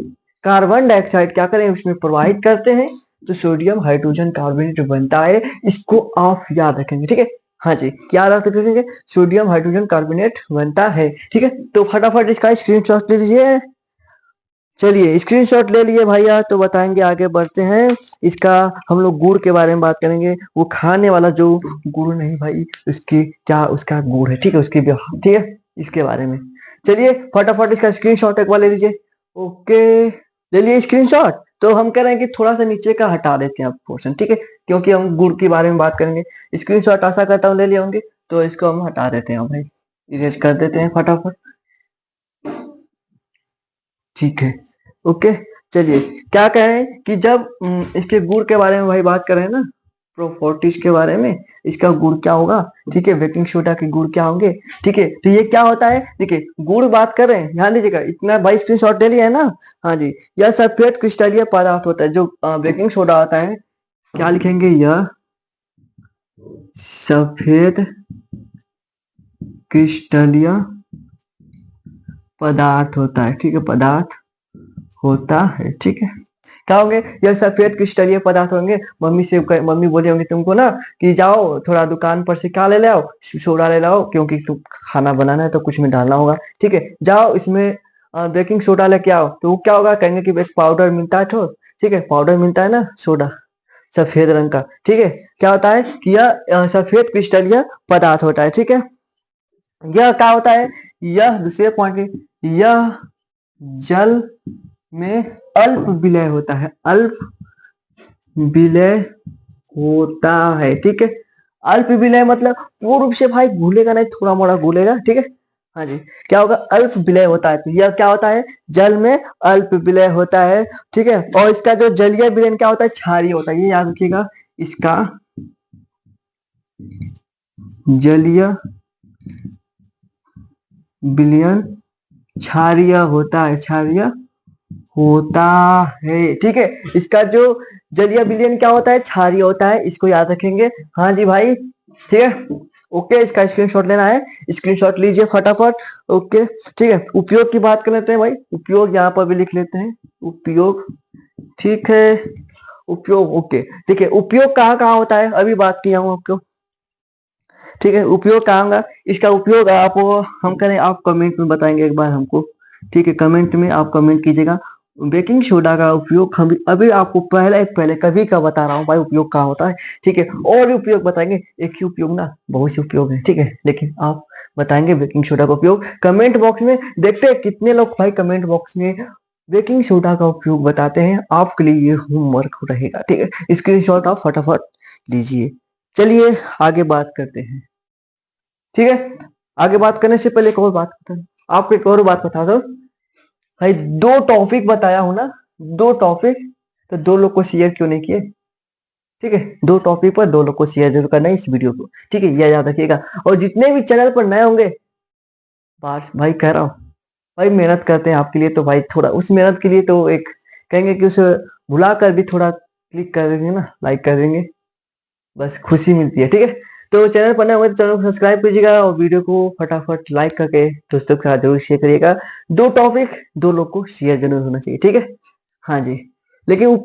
Speaker 1: कार्बन डाइऑक्साइड क्या करें, उसमें प्रवाहित करते हैं, तो सोडियम हाइड्रोजन कार्बोनेट बनता है, इसको आप याद रखेंगे, ठीक है, हाँ जी, क्या याद रखेंगे, सोडियम हाइड्रोजन कार्बोनेट बनता है, ठीक है। तो फटाफट इसका स्क्रीनशॉट ले लीजिए, चलिए स्क्रीनशॉट ले लिए भैया, तो बताएंगे, आगे बढ़ते हैं, इसका हम लोग गुड़ के बारे में बात करेंगे, वो खाने वाला जो गुड़ नहीं भाई, उसकी क्या, उसका गुड़ है, ठीक है, उसकी ठीक है, इसके बारे में, चलिए फटाफट इसका स्क्रीनशॉट एक बार ले लीजिए, ओके, ले लिए स्क्रीनशॉट, तो हम कह रहे हैं कि थोड़ा सा नीचे का हटा देते हैं आप पोर्शन, ठीक है, क्योंकि हम गुड़ के बारे में बात करेंगे। स्क्रीनशॉट आशा करता हूँ ले लिए होंगे, तो इसको हम हटा देते हैं भाई, इरेज कर देते हैं फटाफट, ठीक है। ओके, चलिए क्या कहें कि जब इसके गुड़ के बारे में भाई बात करें ना, प्रोपर्टीज के बारे में, इसका गुड़ क्या होगा, ठीक है, बेकिंग सोडा के गुड़ क्या होंगे, ठीक है। तो ये क्या होता है, देखिए गुड़ बात कर रहे हैं, ध्यान दीजिएगा, इतना भाई स्क्रीनशॉट ले लिया है ना। हाँ जी, यह सफेद क्रिस्टलीय पदार्थ होता है जो बेकिंग सोडा आता है, क्या लिखेंगे, यह सफेद क्रिस्टलीय पदार्थ होता है, ठीक है, पदार्थ होता है, ठीक है। क्या होंगे, यह सफेद क्रिस्टलीय पदार्थ होंगे। मम्मी बोले होंगे तुमको ना कि जाओ थोड़ा दुकान पर से क्या ले आओ, सोडा ले लाओ, क्योंकि तुम खाना बनाना है तो कुछ में डालना होगा, ठीक है, जाओ इसमें बेकिंग सोडा लेके आओ। तो वो क्या होगा, कहेंगे कि एक पाउडर मिलता है, ठीक है, पाउडर मिलता है ना सोडा, सफेद रंग का, ठीक है। क्या होता है कि यह सफेद क्रिस्टलीय पदार्थ होता है, ठीक है। यह क्या होता है, यह दूसरे पॉइंट, यह जल में अल्प विलय होता है, अल्प विलय होता है, ठीक है। अल्प विलय मतलब पूर्ण रूप से भाई घुलेगा नहीं, थोड़ा मोड़ा घुलेगा, ठीक है। हाँ जी, क्या होगा, अल्प विलय होता है। तो यह क्या होता है, जल में अल्प विलय होता है, ठीक है। और इसका जो जलीय विलयन क्या होता है, क्षारीय होता है, ये याद रखिएगा, इसका जलीय विलयन क्षारीय होता है, क्षारीय होता है, ठीक है। इसका जो जलीय विलयन क्या होता है, क्षारीय होता है, इसको याद रखेंगे। हाँ जी भाई, ठीक है, ओके, इसका स्क्रीनशॉट लेना है, स्क्रीनशॉट लीजिए फटाफट। ओके, ठीक है, उपयोग की बात कर लेते हैं भाई, उपयोग यहाँ पर भी लिख लेते हैं, उपयोग, ठीक है, उपयोग, ओके, ठीक है। उपयोग कहाँ कहाँ होता है, अभी बात किया हूँ आपको, ठीक है। उपयोग कहाँ होगा, इसका उपयोग आप, हम करें, आप कमेंट में बताएंगे एक बार हमको, ठीक है, कमेंट में आप कमेंट कीजिएगा। बेकिंग सोडा का उपयोग हम अभी आपको पहले कभी का बता रहा हूँ भाई, उपयोग कहाँ होता है, ठीक है। और भी उपयोग बताएंगे, एक ही उपयोग ना, बहुत से उपयोग है, ठीक है, लेकिन आप बताएंगे बेकिंग सोडा का उपयोग कमेंट बॉक्स में। देखते हैं कितने लोग भाई कमेंट बॉक्स में बेकिंग सोडा का उपयोग बताते हैं, आपके लिए ये होमवर्क रहेगा, ठीक है। स्क्रीनशॉट आप फटाफट लीजिए। चलिए आगे बात करते हैं, ठीक है। आगे बात करने से पहले एक और बात बता, आपको एक और बात बता दो भाई, दो टॉपिक बताया हूं ना, दो टॉपिक, तो दो लोग को शेयर क्यों नहीं किए, ठीक है। दो टॉपिक पर दो लोग को शेयर जरूर करना है इस वीडियो को, ठीक है, यह याद रखिएगा। और जितने भी चैनल पर नए होंगे, बार भाई कह रहा हूँ, भाई मेहनत करते हैं आपके लिए, तो भाई थोड़ा उस मेहनत के लिए तो एक कहेंगे कि उसे भुला कर भी थोड़ा क्लिक कर देंगे ना, लाइक कर देंगे, बस खुशी मिलती है, ठीक है। तो चैनल पर नए होंगे तो चैनल को सब्सक्राइब कीजिएगा और वीडियो को फटाफट लाइक करके दोस्तों के साथ जरूर शेयर करिएगा। दो टॉपिक दो लोग को शेयर जरूर होना चाहिए, ठीक है। हाँ जी, लेकिन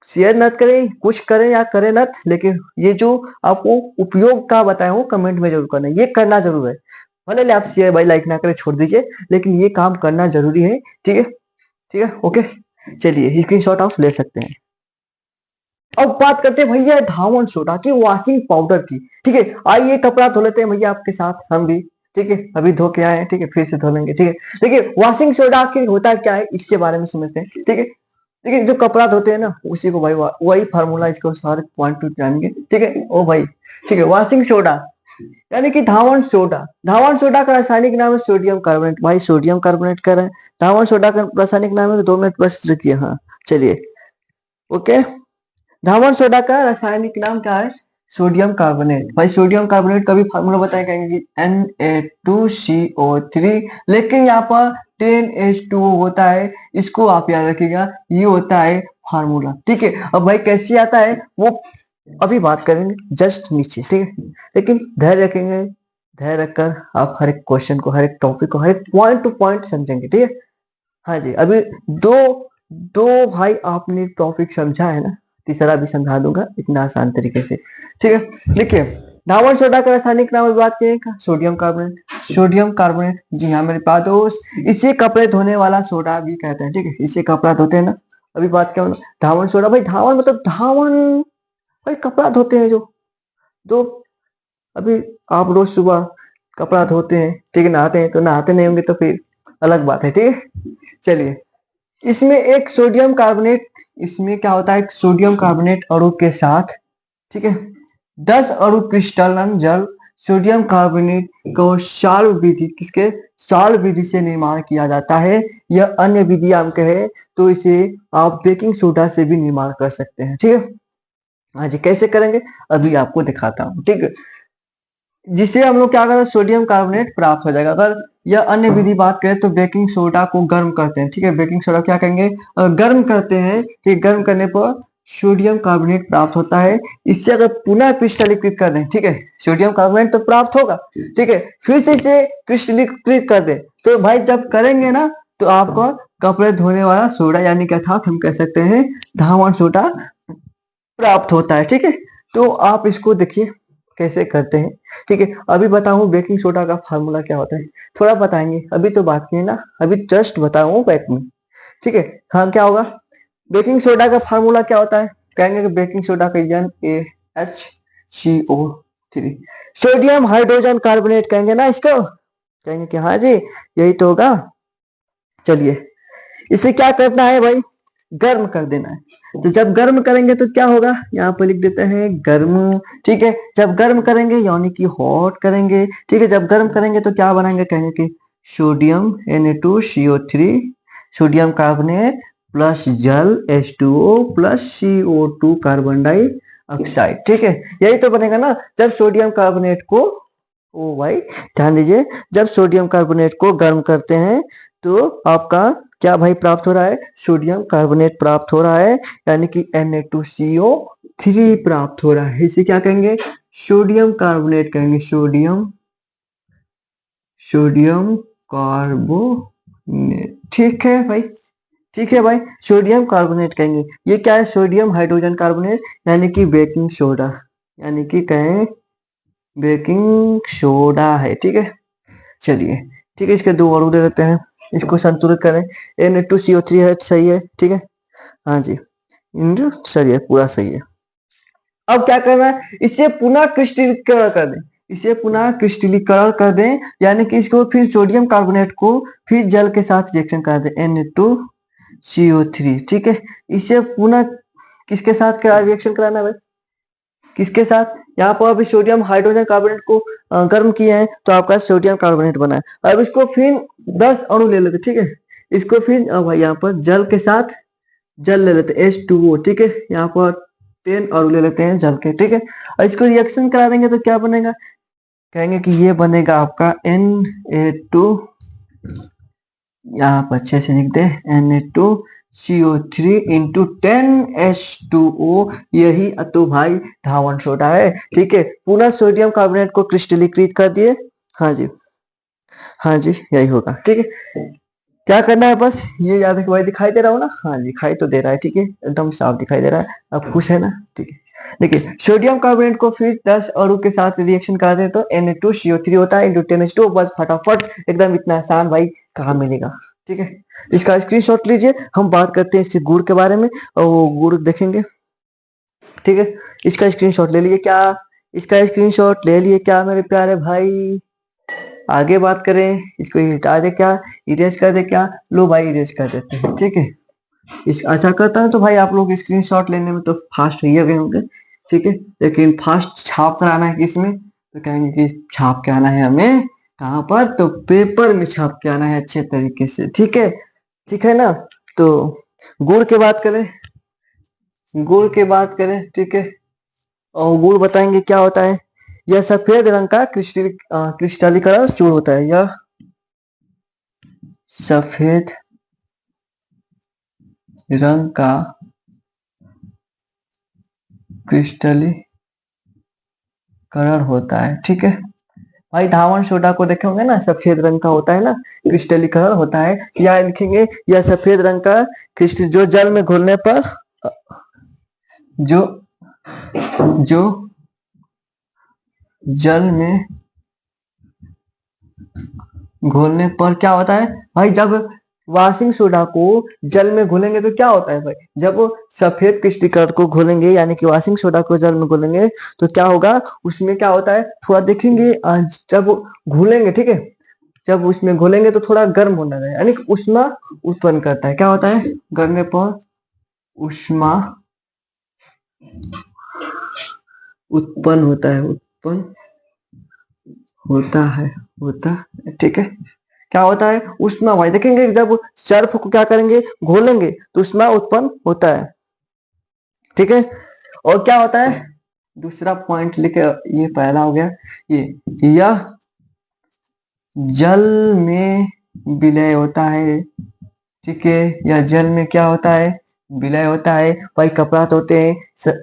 Speaker 1: शेयर मत करें, कुछ करें या करें मत, लेकिन ये जो आपको उपयोग का बताया हूँ कमेंट में जरूर करना है, ये करना जरूर है। भले आप शेयर भाई लाइक ना करें छोड़ दीजिए, लेकिन ये काम करना जरूरी है, ठीक है, ठीक है, ओके। चलिए स्क्रीनशॉट आप ले सकते हैं। अब बात करते हैं भैया धावन सोडा की, वॉशिंग पाउडर की, ठीक है। आइए कपड़ा धो लेते हैं भैया आपके साथ हम भी, ठीक है, अभी धो के आए हैं, ठीक है, फिर से धो लेंगे, ठीक है। देखिए वॉशिंग सोडा आखिर होता क्या है, इसके बारे में समझते हैं, ठीक है। देखिए जो कपड़ा धोते हैं ना, उसी को भाई वही फार्मूला, इसको सारे पॉइंट टू जानेंगे, ठीक है ओ भाई, ठीक है। वॉशिंग सोडा यानी कि धावन सोडा, धावन सोडा का रासायनिक नाम है सोडियम कार्बोनेट, भाई सोडियम कार्बोनेट कर रहे हैं, धावन सोडा का रासायनिक नाम है, तो 2 मिनट बस रुकिए, हाँ चलिए, ओके। धावन सोडा का रासायनिक नाम क्या है, सोडियम कार्बोनेट। भाई सोडियम कार्बोनेट का भी फार्मूला बताया कहेंगे Na2CO3, लेकिन यहाँ पर 10H2O होता है, इसको आप याद रखिएगा, ये होता है फार्मूला, ठीक है। अब भाई कैसे आता है वो अभी बात करेंगे जस्ट नीचे, ठीक है। लेकिन धैर्य रखेंगे, धैर्य रखकर आप हर एक क्वेश्चन को, हर एक टॉपिक को, हर एक पॉइंट टू पॉइंट समझेंगे, ठीक है। हाँ जी, अभी दो दो भाई आपने टॉपिक समझा है ना, तीसरा भी समझा दूंगा इतना आसान तरीके से, ठीक है। देखिए धावन सोडा का रासायनिक नाम बात करें, सोडियम कार्बोनेट, सोडियम कार्बोनेट, जी हाँ मेरे पास दोस्त, इसे कपड़े धोने वाला सोडा भी कहते हैं, ठीक है, इसे कपड़ा धोते हैं ना। अभी बात क्या धावन सोडा, भाई धावन मतलब धावन, भाई कपड़ा धोते हैं जो, दो, अभी आप रोज सुबह कपड़ा धोते हैं, ठीक है, नहाते हैं, तो नहाते नहीं होंगे तो फिर अलग बात है, ठीक है। चलिए इसमें एक सोडियम कार्बोनेट इसमें क्या होता है, सोडियम कार्बोनेट अणु के साथ, ठीक है, 10 अणु क्रिस्टलन जल सोडियम कार्बोनेट को शाल्व विधि, किसके शाल्व विधि से निर्माण किया जाता है। यह अन्य विधि हम कहे तो इसे आप बेकिंग सोडा से भी निर्माण कर सकते हैं, ठीक है। हाँ जी, कैसे करेंगे अभी आपको दिखाता हूँ, ठीक है। जिससे हम लोग क्या करें, सोडियम कार्बोनेट प्राप्त हो जाएगा। अगर यह अन्य विधि बात करें तो बेकिंग सोडा को गर्म करते हैं, ठीक है। बेकिंग सोडा क्या कहेंगे, गर्म करते हैं, ठीक, गर्म करने पर सोडियम कार्बोनेट प्राप्त होता है। इससे अगर पुनः क्रिस्टलीकृत कर दें, ठीक है, सोडियम कार्बोनेट तो प्राप्त होगा, ठीक है, फिर से इसे क्रिस्टलीकृत कर दें तो भाई जब करेंगे ना तो आपको कपड़े धोने वाला सोडा यानी कि अर्थात हम कह सकते हैं धावन सोडा प्राप्त होता है, ठीक है। तो आप इसको देखिए कैसे करते हैं, ठीक है। अभी बताऊं बेकिंग सोडा का फार्मूला क्या होता है, थोड़ा बताएंगे, अभी तो बात किए ना, अभी जस्ट बताऊं बैक में, ठीक है। हाँ, क्या होगा, बेकिंग सोडा का फार्मूला क्या होता है, कहेंगे कि बेकिंग सोडा का NaHCO3, सोडियम हाइड्रोजन कार्बोनेट कहेंगे ना इसको, कहेंगे कि हाँ जी यही तो होगा। चलिए इसे क्या करना है भाई, गर्म कर देना है। तो जब गर्म करेंगे तो क्या होगा, यहाँ पर लिख देते हैं गर्म, ठीक है। जब गर्म करेंगे यानी कि हॉट करेंगे, ठीक है, जब गर्म करेंगे तो क्या बनाएंगे, कहेंगे कि sodium Na2CO3 sodium carbonate plus जल H2O plus CO2 carbon dioxide, ठीक है, यही तो बनेगा ना। जब सोडियम कार्बोनेट को, ओ भाई ध्यान दीजिए, जब सोडियम कार्बोनेट को गर्म करते हैं तो आपका क्या भाई प्राप्त हो रहा है, सोडियम कार्बोनेट प्राप्त हो रहा है, यानी कि Na2CO3 प्राप्त हो रहा है। इसे क्या कहेंगे, सोडियम कार्बोनेट कहेंगे, सोडियम सोडियम कार्बोनेट, ठीक है भाई, ठीक है भाई, सोडियम कार्बोनेट कहेंगे। ये क्या है, सोडियम हाइड्रोजन कार्बोनेट यानी कि बेकिंग सोडा, यानी कि कहें बेकिंग सोडा है, ठीक है। चलिए ठीक है, इसके दो और दे देते हैं, इसको संतुलित करें। Na2CO3 है, सही है, ठीक है, हाँ जी, इंटू सही है, पूरा सही है। अब क्या करना है, इसे पुनः क्रिस्टलीकरण कर दें, इसे पुनः क्रिस्टलीकरण कर दें, यानी कि इसको फिर सोडियम कार्बोनेट को फिर जल के साथ रिएक्शन कर दें Na2CO3, ठीक है। इसे पुनः किसके साथ क्या रिएक्शन कराना है भाई, किसके साथ, यहाँ पर अभी सोडियम हाइड्रोजन कार्बोनेट को गर्म किए हैं तो आपका सोडियम कार्बोनेट बना है। अब इसको फिर 10 अणु ले लेते, ठीक है, इसको फिर भाई यहाँ पर जल के साथ जल ले लेते H2O, ठीक है, यहाँ पर 10 अणु ले लेते हैं जल के, ठीक है, और इसको रिएक्शन करा देंगे तो क्या बनेगा, कहेंगे कि ये बनेगा आपका Na2, यहाँ पर अच्छे से लिख दे Na2CO3 इंटू 10H2O, यही तो भाई धावन सोडा है, ठीक है। पुनः सोडियम कार्बोनेट को क्रिस्टलीकृत कर दिए, हाँ जी, हाँ जी यही होगा, ठीक है। क्या करना है, बस ये याद रखो भाई, दिखाई दे रहा हो ना, हाँ दिखाई तो दे रहा है, ठीक है, एकदम साफ दिखाई दे रहा है, अब खुश है ना, ठीक है। देखिए सोडियम कार्बोनेट को फिर 10 अणु के साथ रिएक्शन कराते हैं तो Na2CO3 होता है इंटू 10H2O, बस फटाफट एकदम, इतना आसान भाई कहाँ मिलेगा, ठीक है। इसका स्क्रीनशॉट लीजिए, हम बात करते हैं इसके गुण के बारे में और वो गुण देखेंगे, ठीक है। इसका स्क्रीनशॉट ले लिए क्या, इसका स्क्रीनशॉट ले लिए क्या मेरे प्यारे भाई, आगे बात करें, इसको हटा दे क्या, इरेज कर दे क्या, लो भाई इरेज कर देते हैं, ठीक है। इस ऐसा करता है तो भाई आप लोग स्क्रीनशॉट लेने में तो फास्ट ही गए होंगे, ठीक है, लेकिन फास्ट छाप कराना है किसमें, तो कहेंगे कि छाप के आना है हमें कहाँ पर, तो पेपर में छाप के आना है अच्छे तरीके से, ठीक है, ठीक है ना। तो गुड़ की बात करें, गुड़ की बात करें, ठीक है, और गुड़ बताएंगे क्या होता है, यह सफेद रंग का क्रिस्टलीकरण चूर्ण होता है, यह सफेद रंग का क्रिस्टलीकरण होता है, ठीक है भाई। धावन सोडा को देखे होंगे ना, सफेद रंग का होता है ना, क्रिस्टलीकरण होता है, या लिखेंगे यह सफेद रंग का क्रिस्टल जो जल में घुलने पर, जो जो जल में घोलने पर क्या होता है भाई, जब वॉशिंग सोडा को जल में घोलेंगे तो क्या होता है भाई, जब सफेद क्रिस्टलीकरण को घोलेंगे यानी कि वॉशिंग सोडा को जल में घोलेंगे तो क्या होगा, उसमें क्या होता है थोड़ा देखेंगे, जब घोलेंगे, ठीक है, जब उसमें घोलेंगे तो थोड़ा गर्म होना है, यानी कि उष्मा उत्पन्न करता है, क्या होता है, गलने पर ऊष्मा उत्पन्न होता है, उत्पन्न होता है, ठीक है। क्या होता है? ऊष्मा। भाई देखेंगे जब सर्फ को क्या करेंगे, घोलेंगे तो ऊष्मा उत्पन्न होता है, ठीक है। और क्या होता है, दूसरा पॉइंट लिखे, ये पहला हो गया, ये यह जल में विलय होता है, ठीक है। यह जल में क्या होता है, विलय होता है। भाई कपड़ा धोते हैं,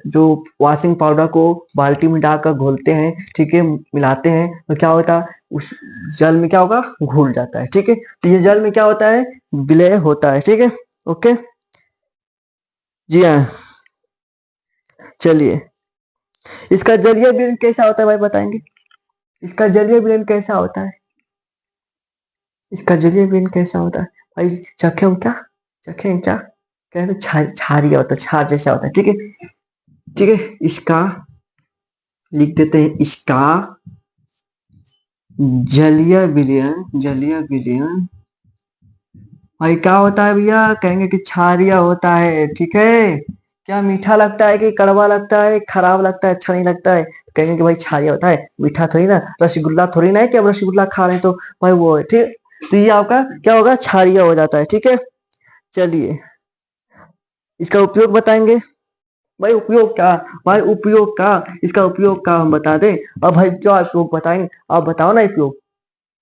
Speaker 1: जो वॉशिंग पाउडर को बाल्टी में डालकर घोलते हैं, ठीक है, मिलाते हैं, तो क्या होता है, उस जल में क्या होगा, घुल जाता है, ठीक है। तो ये जल में क्या होता है, विलय होता है, ठीक है। ओके जी हाँ। चलिए, इसका जलीय विलयन कैसा होता है भाई बताएंगे? इसका जलीय विलयन कैसा होता है? इसका जलीय विलयन कैसा होता है भाई? चखें क्या, चखें क्या कहते हैं, छारिया होता है, छार जैसा होता है, ठीक है, ठीक है। इसका लिख देते हैं, इसका जलीय विलयन, जलीय विलयन भाई क्या होता है भैया? कहेंगे कि क्षारीय होता है, ठीक है। क्या मीठा लगता है कि कड़वा लगता है, खराब लगता है, अच्छा नहीं लगता है? तो कहेंगे कि भाई क्षारीय होता है, मीठा थोड़ी ना, रसगुल्ला थोड़ी ना है कि अब रसगुल्ला खा रहे हैं तो भाई वो है, ठीक। तो ये आपका क्या होगा, क्षारीय हो जाता है, ठीक है। चलिए, इसका उपयोग बताएंगे। भाई उपयोग क्या, भाई उपयोग का, इसका उपयोग का हम बता दें। अब भाई क्या उपयोग बताएंगे, आप बताओ ना उपयोग।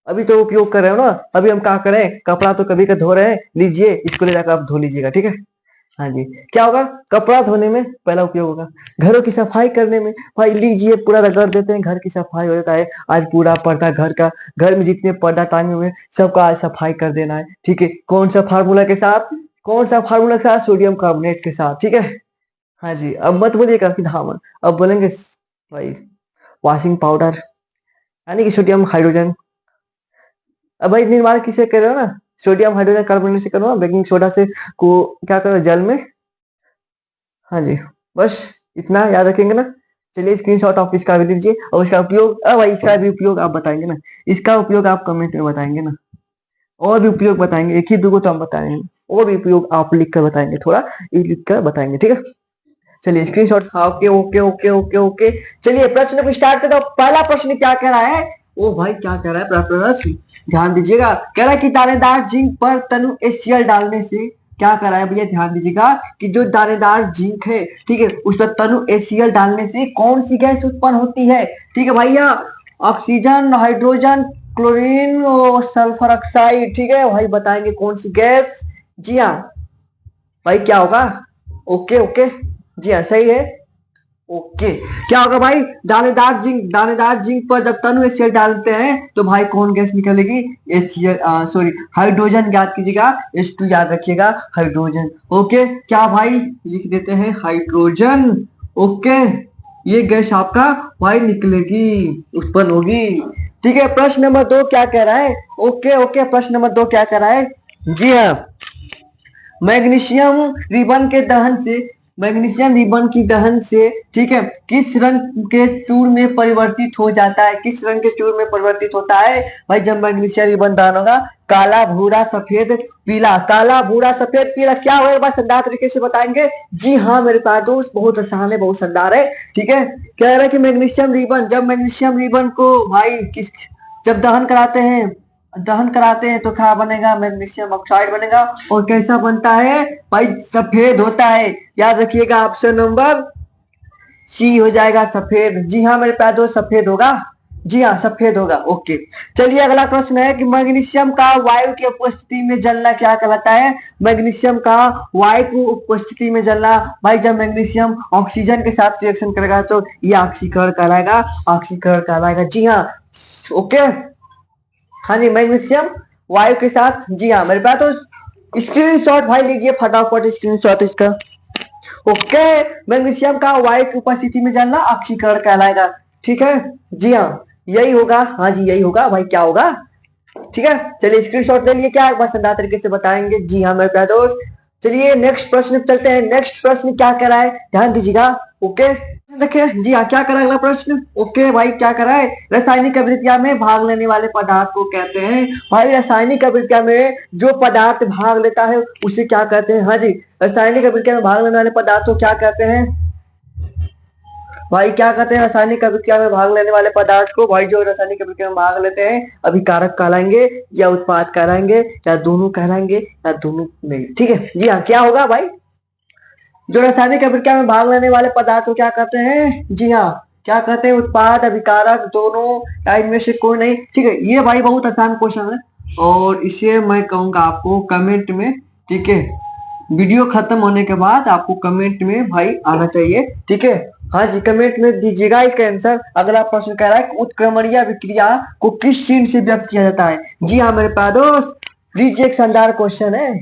Speaker 1: अभी तो उपयोग कर रहे हो ना, अभी हम क्या करें, कपड़ा तो कभी का धो रहे हैं, लीजिए इसको ले जाकर आप धो लीजिएगा, ठीक है। हाँ जी, क्या होगा, कपड़ा धोने में पहला उपयोग होगा। घरों की सफाई करने में, भाई लीजिए पूरा रगड़ देते हैं, घर की सफाई हो जाता है। आज पूरा पर्दा घर का, घर में जितने पर्दा टांगे हुए हैं सबका आज सफाई कर देना है, ठीक है। कौन सा फार्मूला के साथ, कौन सा फार्मूला के साथ, सोडियम कार्बोनेट के साथ, ठीक है। हाँ जी, अब मत बोलिएगा फिर हाँ मत, अब बोलेंगे भाई वॉशिंग पाउडर, यानी कि सोडियम हाइड्रोजन। अब भाई निर्माण किसे कर रहे हो ना, सोडियम हाइड्रोजन कार्बोनेट से करो ना, बेकिंग सोडा से को क्या करो, जल में। हाँ जी, बस इतना याद रखेंगे ना। चलिए स्क्रीनशॉट ऑफ इसका भी लीजिए, और इसका उपयोग, अब भाई इसका भी उपयोग आप बताएंगे ना, इसका उपयोग आप कमेंट में बताएंगे ना। और भी उपयोग बताएंगे, एक ही दो तो हम बताएंगे, और भी उपयोग आप लिख कर बताएंगे, थोड़ा ये लिख कर बताएंगे, ठीक है। चलिए screenshot, okay okay okay okay okay. चलिए प्रश्न को स्टार्ट करते हो। पहला प्रश्न क्या कह रहा है, ओ भाई क्या कह रहा है प्रश्न, ध्यान दीजिएगा। कह रहा है कि दानेदार जिंक पर तनु एसीएल डालने से क्या कर रहा है भैया, ध्यान दीजिएगा कि जो दानेदार जिंक है, ठीक है, उस पर तनु एसीएल डालने से कौन सी गैस उत्पन्न होती है, ठीक है भैया। ऑक्सीजन, हाइड्रोजन, क्लोरीन और सल्फर ऑक्साइड, ठीक है भाई, बताएंगे कौन सी गैस। जी हाँ भाई, क्या होगा, ओके ओके, जी हाँ सही है, ओके। क्या होगा भाई, दानेदार जिंक, दानेदार जिंक पर जब तनु एसीएल डालते हैं तो भाई कौन गैस निकलेगी, एसीएल, सॉरी हाइड्रोजन, याद कीजिएगा, H2 याद रखिएगा, हाइड्रोजन, ओके। क्या भाई, लिख देते हैं हाइड्रोजन, ओके। ये गैस आपका भाई निकलेगी, उत्पन्न होगी, ठीक है। प्रश्न नंबर 2 क्या कह रहा है, ओके ओके, प्रश्न नंबर 2 क्या कह रहा है, जी हाँ, मैग्नीशियम रिबन के दहन से, मैग्नीशियम रिबन की दहन से, ठीक है, किस रंग के चूर्ण में परिवर्तित हो जाता है, किस रंग के चूर्ण में परिवर्तित होता है भाई जब मैग्नीशियम रिबन दहन होगा, काला, भूरा, सफेद, पीला, काला, भूरा, सफेद, पीला, क्या होगा एक बार शानदार तरीके से बताएंगे। जी हाँ मेरे पास दोस्त, बहुत आसान है, बहुत शानदार है, ठीक है। कह रहा है कि मैग्नीशियम रिबन, जब मैग्नीशियम रिबन को भाई किस, जब दहन कराते हैं, दहन कराते हैं तो क्या बनेगा, मैग्नीशियम ऑक्साइड बनेगा, और कैसा बनता है भाई, सफेद होता है। याद रखिएगा ऑप्शन नंबर सी हो जाएगा, सफेद। जी हाँ मेरे पास दोस्त, सफेद होगा, जी हाँ सफेद होगा, ओके। चलिए अगला प्रश्न है कि मैग्नीशियम का वायु की उपस्थिति में जलना क्या कहलाता है, मैग्नीशियम का वायु की उपस्थिति में जलना, भाई जब मैग्नीशियम ऑक्सीजन के साथ रिएक्शन करेगा तो ये ऑक्सीकरण कहलाएगा, ऑक्सीकरण कहलाएगा, जी हाँ, ओके। हाँ जी, मैग्नीशियम वायु के साथ, जी हाँ मेरे पास तो स्क्रीनशॉट भाई लीजिए फटाफट, स्क्रीनशॉट इसका, ओके। मैग्नीशियम का वायु की उपस्थिति में जलना ऑक्सीकरण कहलाएगा, ठीक है, जी हाँ यही होगा, हाँ जी यही होगा भाई, क्या होगा, ठीक है। चलिए स्क्रीनशॉट ले लिए, क्या एक बार शानदार तरीके से बताएंगे, जी हाँ मेरे प्यारे दोस्त। चलिए नेक्स्ट प्रश्न पे चलते हैं। नेक्स्ट प्रश्न क्या कह रहा है, ध्यान दीजिएगा। ओके, देखिए जी हाँ, क्या करा अगला प्रश्न। ओके भाई, क्या करा है, रासायनिक अभिक्रिया में भाग लेने वाले पदार्थ को कहते हैं। भाई रासायनिक अभिक्रिया में जो पदार्थ भाग लेता है उसे क्या कहते हैं। हाँ जी, रासायनिक अभिक्रिया में भाग लेने वाले पदार्थ को क्या कहते हैं भाई, क्या कहते हैं रासायनिक अभिक्रिया में भाग लेने वाले पदार्थ को। भाई जो रासायनिक अभिक्रिया में भाग लेते हैं अभिकारक कहलाएंगे या उत्पाद कहलाएंगे या दोनों कहलाएंगे या दोनों नहीं। ठीक है जी हाँ, क्या होगा भाई, जो रासायनिक अभिक्रिया में भाग लेने वाले पदार्थ को क्या कहते हैं। जी हाँ, क्या कहते हैं, उत्पाद, अभिकारक, दोनों या इनमें से कोई नहीं। ठीक है, ये भाई बहुत आसान क्वेश्चन है और इसे मैं कहूंगा आपको कमेंट में। ठीक है, वीडियो खत्म होने के बाद आपको कमेंट में भाई आना चाहिए। ठीक है, हाँ जी, कमेंट में दीजिएगा इसका आंसर। अगला प्रश्न कह रहा है उत्क्रमणीय अभिक्रिया को किस चिन्ह से व्यक्त किया जाता है। जी हाँ मेरे प्यारे दोस्त, लीजिए एक शानदार क्वेश्चन है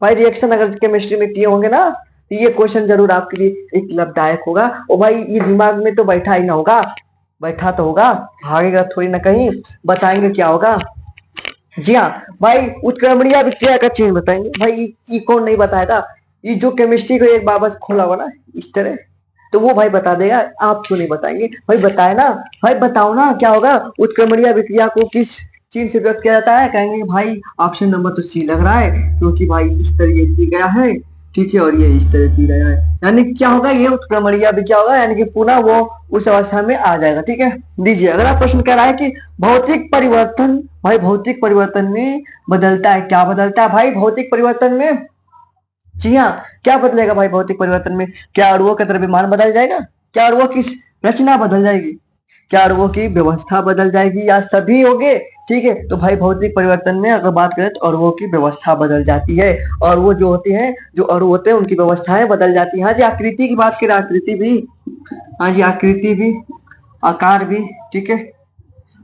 Speaker 1: भाई। रिएक्शन अगर केमिस्ट्री में किए होंगे ना तो ये क्वेश्चन जरूर आपके लिए एक लाभदायक होगा। और भाई ये दिमाग में तो बैठा ही ना होगा, बैठा तो होगा, भागेगा थोड़ी ना कहीं। बताएंगे क्या होगा। जी हाँ भाई, उत्क्रमणीय अभिक्रिया का चिन्ह बताएंगे। भाई ये कौन नहीं बताएगा, ये जो केमिस्ट्री को एक बार बस खोला हुआ ना इस तरह, तो वो भाई बता देगा। आप क्यों नहीं बताएंगे भाई, बताए ना भाई, बताओ ना क्या होगा। उत्क्रमणीय अभिक्रिया को किस चिन्ह से व्यक्त किया जाता है। कहेंगे भाई ऑप्शन नंबर तो सी लग रहा है, क्योंकि भाई इस तरह ये दी गया है। ठीक है, और ये इस तरह दी गया है, यानी क्या होगा, ये उत्क्रमणीय अभिक्रिया होगा, यानी कि पुनः वो उस अवस्था में आ जाएगा। ठीक है, दीजिए अगला प्रश्न कह रहा है कि भौतिक परिवर्तन, भाई भौतिक परिवर्तन में बदलता है, क्या बदलता है भाई भौतिक परिवर्तन में। जी हाँ, क्या बदलेगा भाई भौतिक परिवर्तन में। क्या अणुओं का द्रव्यमान बदल जाएगा, क्या अणुओं की रचना बदल जाएगी, क्या अणुओं की व्यवस्था बदल जाएगी, या सभी होंगे। ठीक है, तो भाई भौतिक परिवर्तन में अगर बात करें तो अणुओं की व्यवस्था बदल जाती है, और वो जो होते हैं, जो अणु होते हैं उनकी व्यवस्थाएं बदल जाती है। हाँ जी, आकृति की बात करें, आकृति भी, हाँ जी आकृति भी, आकार भी। ठीक है,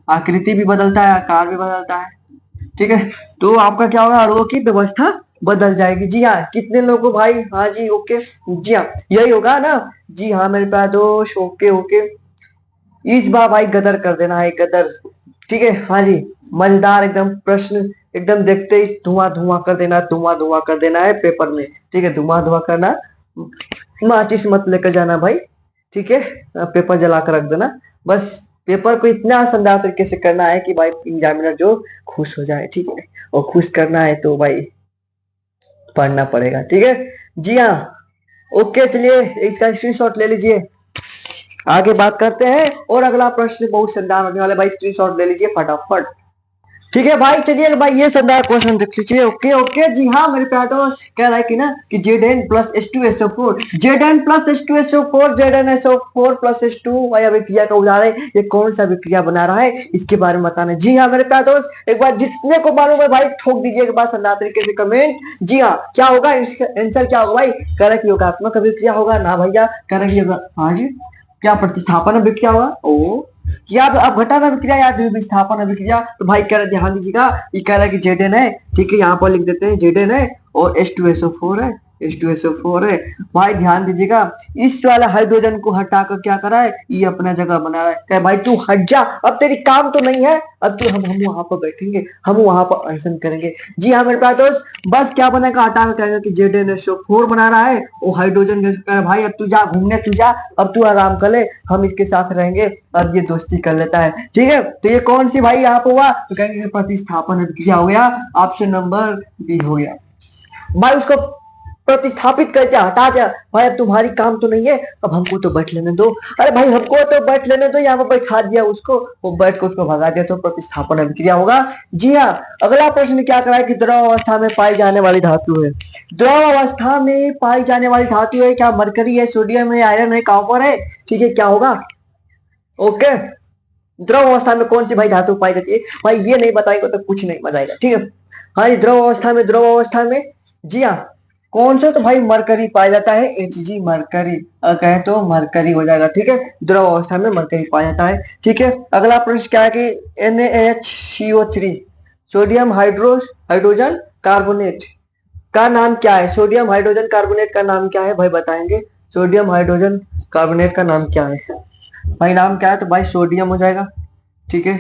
Speaker 1: आकृति भी बदलता है, आकार भी बदलता है। ठीक है, तो आपका क्या होगा, अणुओं की व्यवस्था बदल जाएगी। जी हाँ, कितने लोगों भाई, हाँ जी ओके, जी हाँ यही होगा ना। जी हाँ मेरे प्यारे दोस्त, ओके ओके, इस बार भाई गदर कर देना है, गदर। ठीक है, हाँ जी, मजेदार एकदम प्रश्न, एकदम देखते ही धुआं धुआं कर देना, धुआं धुआं कर देना है पेपर में। ठीक है, धुआं धुआं करना, माचिस मत लेकर जाना भाई। ठीक है, पेपर जला कर रख देना बस। पेपर को इतना शानदार तरीके से करना है कि भाई एग्जामिनर जो खुश हो जाए। ठीक है, और खुश करना है तो भाई पढ़ना पड़ेगा। ठीक है जी हाँ, ओके, चलिए इसका स्क्रीनशॉट ले लीजिए, आगे बात करते हैं। और अगला प्रश्न बहुत शानदार होने वाला है भाई, स्क्रीनशॉट ले लीजिए फटाफट। ठीक है भाई, चलिए भाई ये शानदार क्वेश्चन देख लीजिए। ओके ओके, जी हाँ मेरे प्यारे दोस्त, कह रहा है कि ना कि Zn plus H2SO4, Zn plus H2SO4, ZnSO4 plus H2 भाई अभिक्रिया का उदाहरण है। ये कौन सा अभिक्रिया बना रहा है, इसके बारे में बताना। जी हाँ मेरे प्यारे दोस्त, एक बार जितने को मालूम है भाई ठोक दीजिए एक बार शानदार तरीके से कमेंट। जी हाँ, क्या होगा इसका आंसर, क्या होगा भाई, कह रहा है कि योगात्मक अभिक्रिया होगा ना भैया, कह रहा है कि हाँ जी, क्या प्रतिस्थापन अभिक्रिया होगा। ओ क्या अब घटाना अभिक्रिया या विस्थापन अभिक्रिया, तो भाई कह रहे ध्यान दीजिएगा, ये कह रहा है कि Zn है। ठीक है, यहाँ पर लिख देते हैं Zn है और H2SO4 है, H2SO4 है। भाई ध्यान दीजिएगा, इस वाला हाइड्रोजन को हटाकर क्या करा है, ये अपना जगह बना रहा है। कहे भाई तू हट जा, अब तेरी काम तो नहीं है, अब तू हम वहां पर बैठेंगे, हम वहां पर अनशन करेंगे। जी हाँ मेरे प्यारे दोस्त, बस क्या बनेगा, हटा कर कहेंगे कि ZnSO4 बना रहा है वो हाइड्रोजन गैस। कह भाई अब तू जा घूमने, तू जा, अब तू आराम कर ले, हम इसके साथ रहेंगे। अब ये दोस्ती कर लेता है। ठीक है, तो ये कौन सी भाई यहाँ पर हुआ, तो कहेंगे प्रतिस्थापन अभिक्रिया हो गया, ऑप्शन नंबर बी हो गया। भाई उसको प्रतिस्थापित करके हटा दिया। भाई अब तुम्हारी काम तो नहीं है, अब हमको तो बैठ लेने दो। अरे भाई हमको तो बैठ लेने दो, यहाँ पर बैठा दिया उसको, वो बैठ के उसको भगा दिया, तो प्रतिस्थापन अभिक्रिया होगा। जी हाँ, अगला प्रश्न क्या करा है कि द्रव अवस्था में पाई जाने वाली धातु है। द्रव अवस्था में पाई जाने वाली धातु है, क्या मरकरी है, सोडियम है, आयरन है, कॉपर है। ठीक है, क्या होगा, ओके, द्रव अवस्था में कौन सी भाई धातु पाई जाती है। भाई ये नहीं बताएगा तो कुछ नहीं बताएगा। ठीक है, हाँ द्रव अवस्था में, द्रव अवस्था में, जी हाँ कौन सा, तो भाई मरकरी पाया जाता है, Hg मरकरी, कहे तो मरकरी हो जाएगा। ठीक है, द्रव अवस्था में मरकरी पाया जाता है। ठीक है, अगला प्रश्न क्या है कि NaHCO3 सोडियम हाइड्रोजन कार्बोनेट का नाम क्या है। सोडियम हाइड्रोजन कार्बोनेट का नाम क्या है भाई, बताएंगे। सोडियम हाइड्रोजन कार्बोनेट का नाम क्या है भाई, नाम क्या है, तो भाई सोडियम हो जाएगा। ठीक है,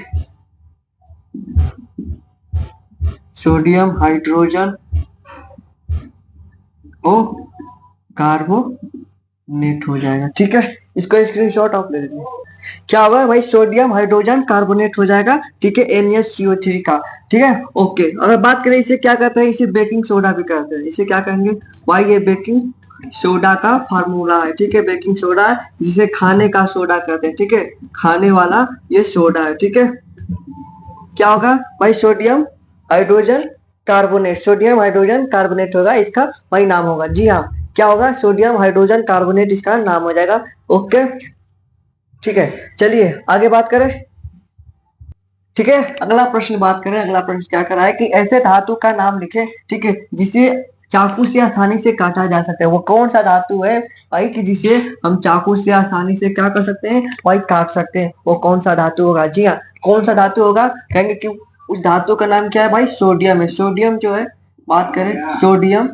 Speaker 1: सोडियम हाइड्रोजन ओ कार्बोनेट हो जाएगा। ठीक है, इसको स्क्रीनशॉट ऑफ ले लीजिए। क्या होगा भाई, सोडियम हाइड्रोजन कार्बोनेट हो जाएगा। ठीक है, NaCO3 का। ठीक है, ओके। अगर बात करें इसे क्या कहते हैं, इसे बेकिंग सोडा भी कहते हैं। इसे क्या कहेंगे भाई, ये बेकिंग सोडा का फार्मूला है। ठीक है, बेकिंग सोडा है, जिसे खाने का सोडा कहते हैं। ठीक है, खाने वाला ये सोडा है। ठीक है, क्या होगा भाई, sodium hydrogen carbonate. Sodium hydrogen carbonate होगा इसका वही नाम होगा। जी हाँ, क्या होगा, सोडियम हाइड्रोजन कार्बोनेट इसका नाम हो जाएगा। ओके, ठीक है, चलिए आगे बात करें। ठीक है, अगला प्रश्न बात करें। अगला प्रश्न क्या कर रहा है कि ऐसे धातु का नाम लिखे, ठीक है, जिसे चाकू से आसानी से काटा जा सकता है। वो कौन सा धातु है भाई कि जिसे हम चाकू से आसानी से क्या कर सकते हैं भाई, काट सकते हैं। वो कौन सा धातु होगा? जी हाँ, कौन सा धातु होगा, कहेंगे कि उस धातु का नाम क्या है भाई, सोडियम है। सोडियम जो है, बात करें सोडियम,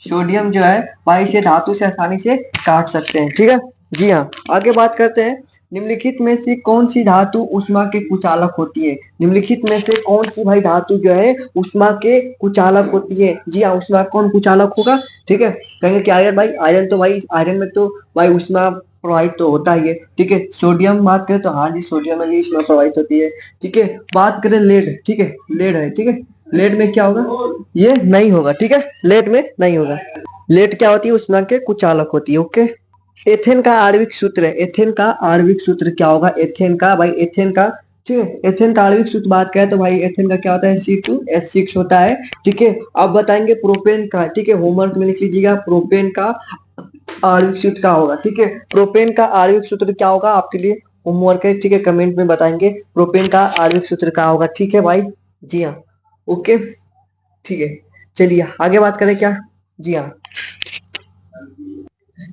Speaker 1: सोडियम जो है भाई, इसे धातु से आसानी से काट सकते हैं। ठीक है, जी हाँ, आगे बात करते हैं। निम्नलिखित में से कौन सी धातु उष्मा के कुचालक होती है? निम्नलिखित में से कौन सी भाई धातु जो है उष्मा के कुचालक होती है? जी हाँ, उष्मा कौन कुचालक होगा? ठीक है, कहेंगे कि आयरन। भाई आयरन तो भाई, आयरन में तो भाई उष्मा प्रवाहित तो होता ही है। ठीक है, सोडियम बात करें तो हाँ जी, सोडियम में भी उष्मा प्रवाहित होती है। ठीक है, बात करें लेड, ठीक है, लेड है। ठीक है, लेड में क्या होगा, ये नहीं होगा। ठीक है, लेड में नहीं होगा। लेड क्या होती है, उष्मा के कुचालक होती है। ओके, एथेन का आणविक सूत्र है। एथेन का आणविक सूत्र क्या होगा, एथेन का भाई, एथेन का, ठीक है, एथेन का आणविक सूत्र बात करें तो भाई एथेन का क्या होता है, C2H6 होता है। ठीक है, अब बताएंगे प्रोपेन का। ठीक है, होमवर्क में लिख लीजिएगा, प्रोपेन का आणविक सूत्र क्या होगा। ठीक है, प्रोपेन का आणविक सूत्र क्या होगा आपके लिए होमवर्क है। ठीक है, कमेंट में बताएंगे प्रोपेन का आणविक सूत्र क्या होगा। ठीक है भाई, जी हाँ, ओके, ठीक है, चलिए आगे बात करें क्या। जी हाँ,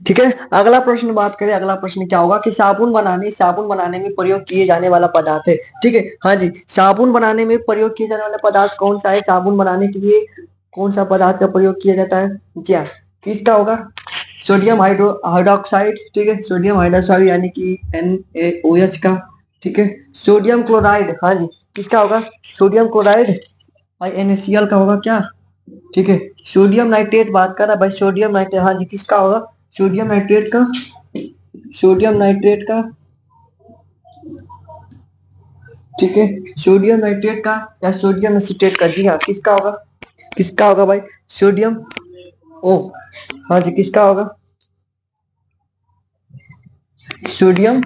Speaker 1: ठीक है, अगला प्रश्न बात करें। अगला प्रश्न क्या होगा कि साबुन बनाने में प्रयोग किए जाने वाला पदार्थ है। ठीक है, हाँ जी, साबुन बनाने में प्रयोग किए जाने वाला पदार्थ कौन सा है? साबुन बनाने के लिए कौन सा पदार्थ का प्रयोग किया जाता है? जी हाँ, किसका होगा, सोडियम हाइड्रोक्साइड। ठीक है, सोडियम हाइड्रोक्साइड यानी कि NaOH का। ठीक है, सोडियम क्लोराइड, हाँ जी, किसका होगा, सोडियम क्लोराइड भाई NaCl का होगा क्या? ठीक है, सोडियम नाइट्रेट बात कर रहा है भाई, सोडियम नाइट्रेट, हाँ जी, किसका होगा, सोडियम नाइट्रेट का। सोडियम नाइट्रेट का, ठीक है, सोडियम नाइट्रेट का या सोडियम एसिटेट का? जी हाँ, किसका होगा, किसका होगा भाई, सोडियम, ओ हाँ जी, किसका होगा, सोडियम।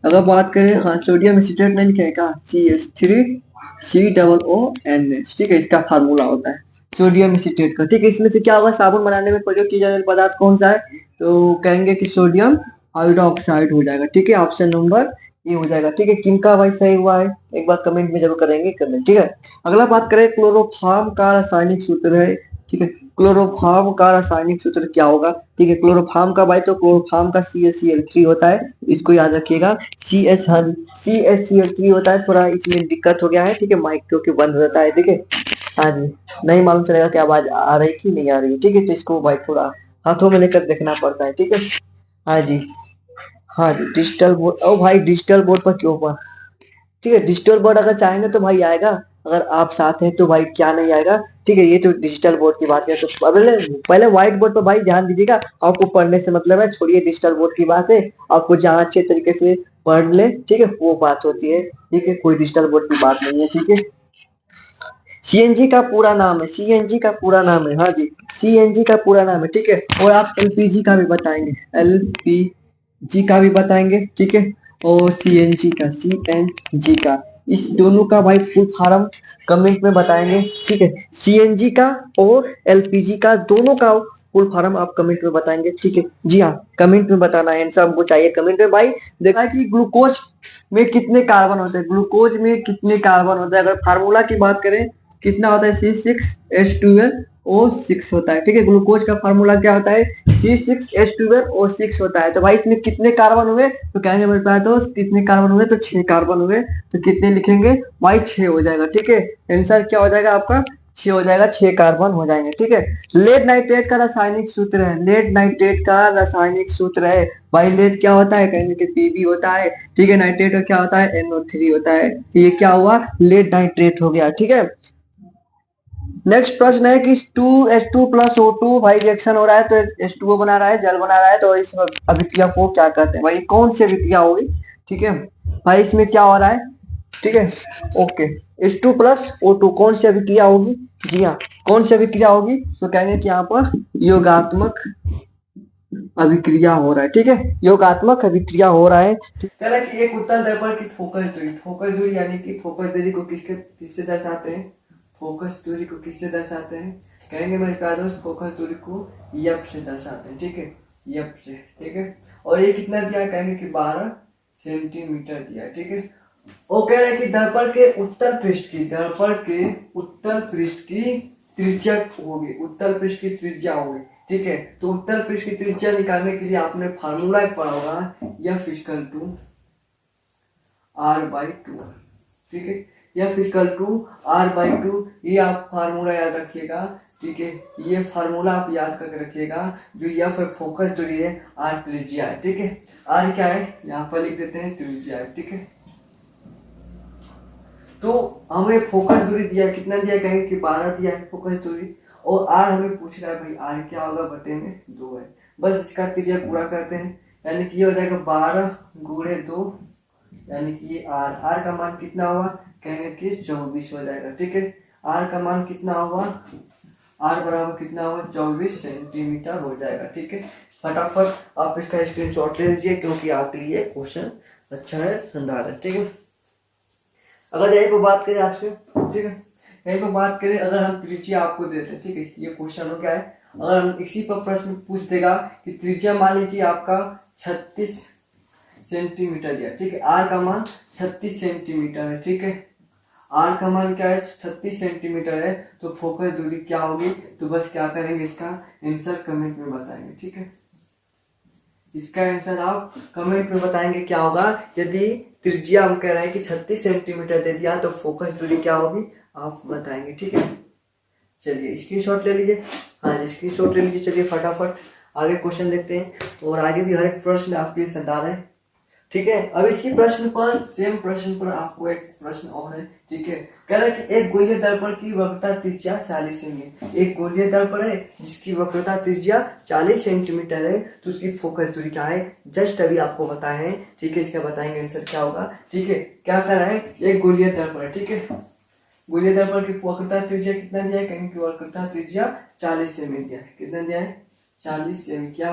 Speaker 1: अगर बात करें, हाँ, सोडियम एसिटेट नहीं लिखेगा, CH3COONH। ठीक है, इसका फार्मूला होता है सोडियम एसिटेट का। ठीक है, इसमें से क्या होगा, साबुन बनाने में प्रयोग किया जाने वाला पदार्थ कौन सा है? तो कहेंगे कि सोडियम हाइड्रोक्साइड हो जाएगा। ठीक है, ऑप्शन नंबर ये हो जाएगा। ठीक है, किनका भाई सही हुआ है, एक बार कमेंट में जरूर करेंगे कमेंट। ठीक है, अगला बात करें, क्लोरोफॉर्म का रासायनिक सूत्र है। ठीक है, क्लोरोफॉर्म का रासायनिक सूत्र क्या होगा? ठीक है, क्लोरोफॉर्म का भाई, तो क्लोरोफॉर्म का CaCl3 होता है, इसको याद रखिएगा। हाँ CaCl3 होता है। थोड़ा इसमें दिक्कत हो गया है, ठीक है, माइक क्योंकि बंद रहता है। ठीक है, हाँ जी, नहीं मालूम चलेगा कि आवाज आ रही कि नहीं आ रही है। ठीक है, तो इसको भाई थोड़ा हाथों में लेकर देखना पड़ता है। ठीक है, हाँ जी, हाँ जी, डिजिटल बोर्ड, ओ भाई डिजिटल बोर्ड पर क्यों पर, ठीक है, डिजिटल बोर्ड अगर चाहेंगे तो भाई आएगा, अगर आप साथ हैं तो भाई क्या नहीं आएगा। ठीक है, ये तो डिजिटल बोर्ड की बात है, तो पहले पहले व्हाइट बोर्ड पर भाई ध्यान दीजिएगा। आपको पढ़ने से मतलब है, छोड़िए डिजिटल बोर्ड की बात है, आपको जहाँ अच्छे तरीके से पढ़ ले, ठीक है, वो बात होती है। ठीक है, कोई डिजिटल बोर्ड की बात नहीं है। ठीक है, CNG का पूरा नाम है, CNG का पूरा नाम है, हाँ जी, CNG का पूरा नाम है। ठीक है, और आप LPG का भी बताएंगे, LPG का भी बताएंगे। ठीक है, और CNG का, इस दोनों का भाई फुल फॉर्म कमेंट में बताएंगे। ठीक है, CNG का और LPG का दोनों का फुल फॉर्म आप कमेंट में बताएंगे। ठीक है, जी हाँ, कमेंट में बताना है, आंसर हमको चाहिए कमेंट में। भाई देखा है कि ग्लूकोज में कितने कार्बन होते हैं, ग्लूकोज में कितने कार्बन होते हैं, अगर फार्मूला की बात करें कितना होता है, C6H12O6 होता है। ठीक है, ग्लूकोज का फार्मूला क्या होता है, C6H12O6 होता है। तो भाई इसमें कितने कार्बन हुए, तो कहेंगे मेरे पास तो कितने कार्बन हुए, तो 6 कार्बन हुए, तो कितने लिखेंगे भाई, 6 हो जाएगा। ठीक है, आंसर क्या हो जाएगा आपका, 6 हो जाएगा, 6 कार्बन हो जाएंगे। ठीक है, लेड नाइट्रेट का रासायनिक सूत्र है, लेड नाइट्रेट का रासायनिक सूत्र है भाई। लेड क्या होता है, कहेंगे कि Pb होता है। ठीक है, नाइट्रेट का क्या होता है, NO3 होता है। तो ये क्या हुआ, लेड नाइट्रेट हो गया। ठीक है, नेक्स्ट प्रश्न है कि 2H2 प्लस O2 भाई रिएक्शन हो रहा है तो H2O बना रहा है, जल बना रहा है, तो इस अभिक्रिया को क्या कहते हैं भाई? कौन सी अभिक्रिया होगी? ठीक है भाई, इसमें क्या हो रहा है? ठीक है, ओके। H2 प्लस O2 कौन सी अभिक्रिया होगी? जी हाँ, कौन सी अभिक्रिया होगी? तो कहेंगे कि यहाँ पर योगात्मक अभिक्रिया हो रहा है। ठीक है, योगात्मक अभिक्रिया हो रहा है। कह रहा है कि एक उत्तल दर्पण की फोकस दूरी यानी कि फोकस दूरी को किससे दर्शाते हैं? फोकस दूरी को किससे दर्शाते हैं? कहेंगे मेरे प्यारे दोस्त, फोकस दूरी को एफ से दर्शाते हैं। ठीक है, एफ से। ठीक है, और ये कितना दिया है? कहेंगे कि 12 सेंटीमीटर दिया है। ठीक है, वो कह रहा है कि दर्पण के उत्तल पृष्ठ की त्रिज्या होगी, उत्तल पृष्ठ की त्रिज्या होगी। ठीक है, तो उत्तल पृष्ठ की त्रिज्या निकालने के लिए आपने फार्मूला पढ़ा होगा, F इक्वल टू R/2। ठीक है, F इक्वल टू R/2, ये आप फार्मूला याद रखिएगा। ठीक है, ये फार्मूला आप याद करके रखिएगा। जो F फोकस दूरी है, R त्रिज्या है। ठीक है, R क्या है? यहाँ पर लिख देते हैं, त्रिज्या है। ठीक है, तो हमें फोकस दूरी दिया, कितना दिया? कहेंगे कि 12 दिया है फोकस दूरी, और आर हमें पूछ रहा है भाई, आर क्या होगा? बटे में 2 है। बस इसका त्रिज्या पूरा करते हैं, यानी कि ये हो जाएगा 12 गुणे 2, यानी कि ये आर का मान कितना होगा? कहेंगे कि 24 हो जाएगा। ठीक है, आर का मान कितना होगा? आर बराबर कितना होगा? 24 सेंटीमीटर हो जाएगा। ठीक है, फटाफट आप इसका स्क्रीनशॉट ले लीजिए, क्योंकि आपके लिए क्वेश्चन अच्छा है, शानदार है। ठीक है, अगर यही को बात करें आपसे, ठीक है, यही को बात करें, अगर हम त्रिज्या आपको देते हैं, ठीक है, ये क्वेश्चन हो क्या है? अगर हम इसी पर प्रश्न पूछ देगा कि त्रिज्या मान लीजिए आपका 36 सेंटीमीटर दिया। ठीक है, आर का मान 36 सेंटीमीटर है। ठीक है, आर का मान क्या है? 36 सेंटीमीटर है, तो फोकस दूरी क्या होगी? तो बस क्या करेंगे, इसका आंसर कमेंट में बताएंगे। ठीक है, इसका आंसर आप कमेंट में बताएंगे क्या होगा। यदि त्रिज्या हम कह रहे हैं कि 36 सेंटीमीटर दे दिया, तो फोकस दूरी क्या होगी आप बताएंगे। ठीक है, चलिए स्क्रीनशॉट ले लीजिए। हाँ जी, स्क्रीनशॉट ले लीजिए। चलिए फटाफट आगे क्वेश्चन देखते हैं, और आगे भी हर एक प्रश्न आपके लिए शानदार है। ठीक है, अब इसी प्रश्न पर, सेम प्रश्न पर आपको एक प्रश्न और है। ठीक है, कह रहा है कि एक गोलीय दर्पण की वक्रता त्रिज्या 40 सेमी, एक गोलीय दर्पण है जिसकी वक्रता त्रिज्या 40 सेंटीमीटर है, तो उसकी फोकस दूरी क्या है? जस्ट अभी आपको बताए हैं। ठीक है, इसका बताएंगे आंसर क्या होगा। ठीक है, क्या कर रहा है? एक गोलीय दर्पण है। ठीक है, गोलीय दर्पण की वक्रता त्रिज्या कितना दिया है? कहेंगे कि वक्रता त्रिज्या 40 सेमी दिया है। कितना दिया है? 40 सेमी। क्या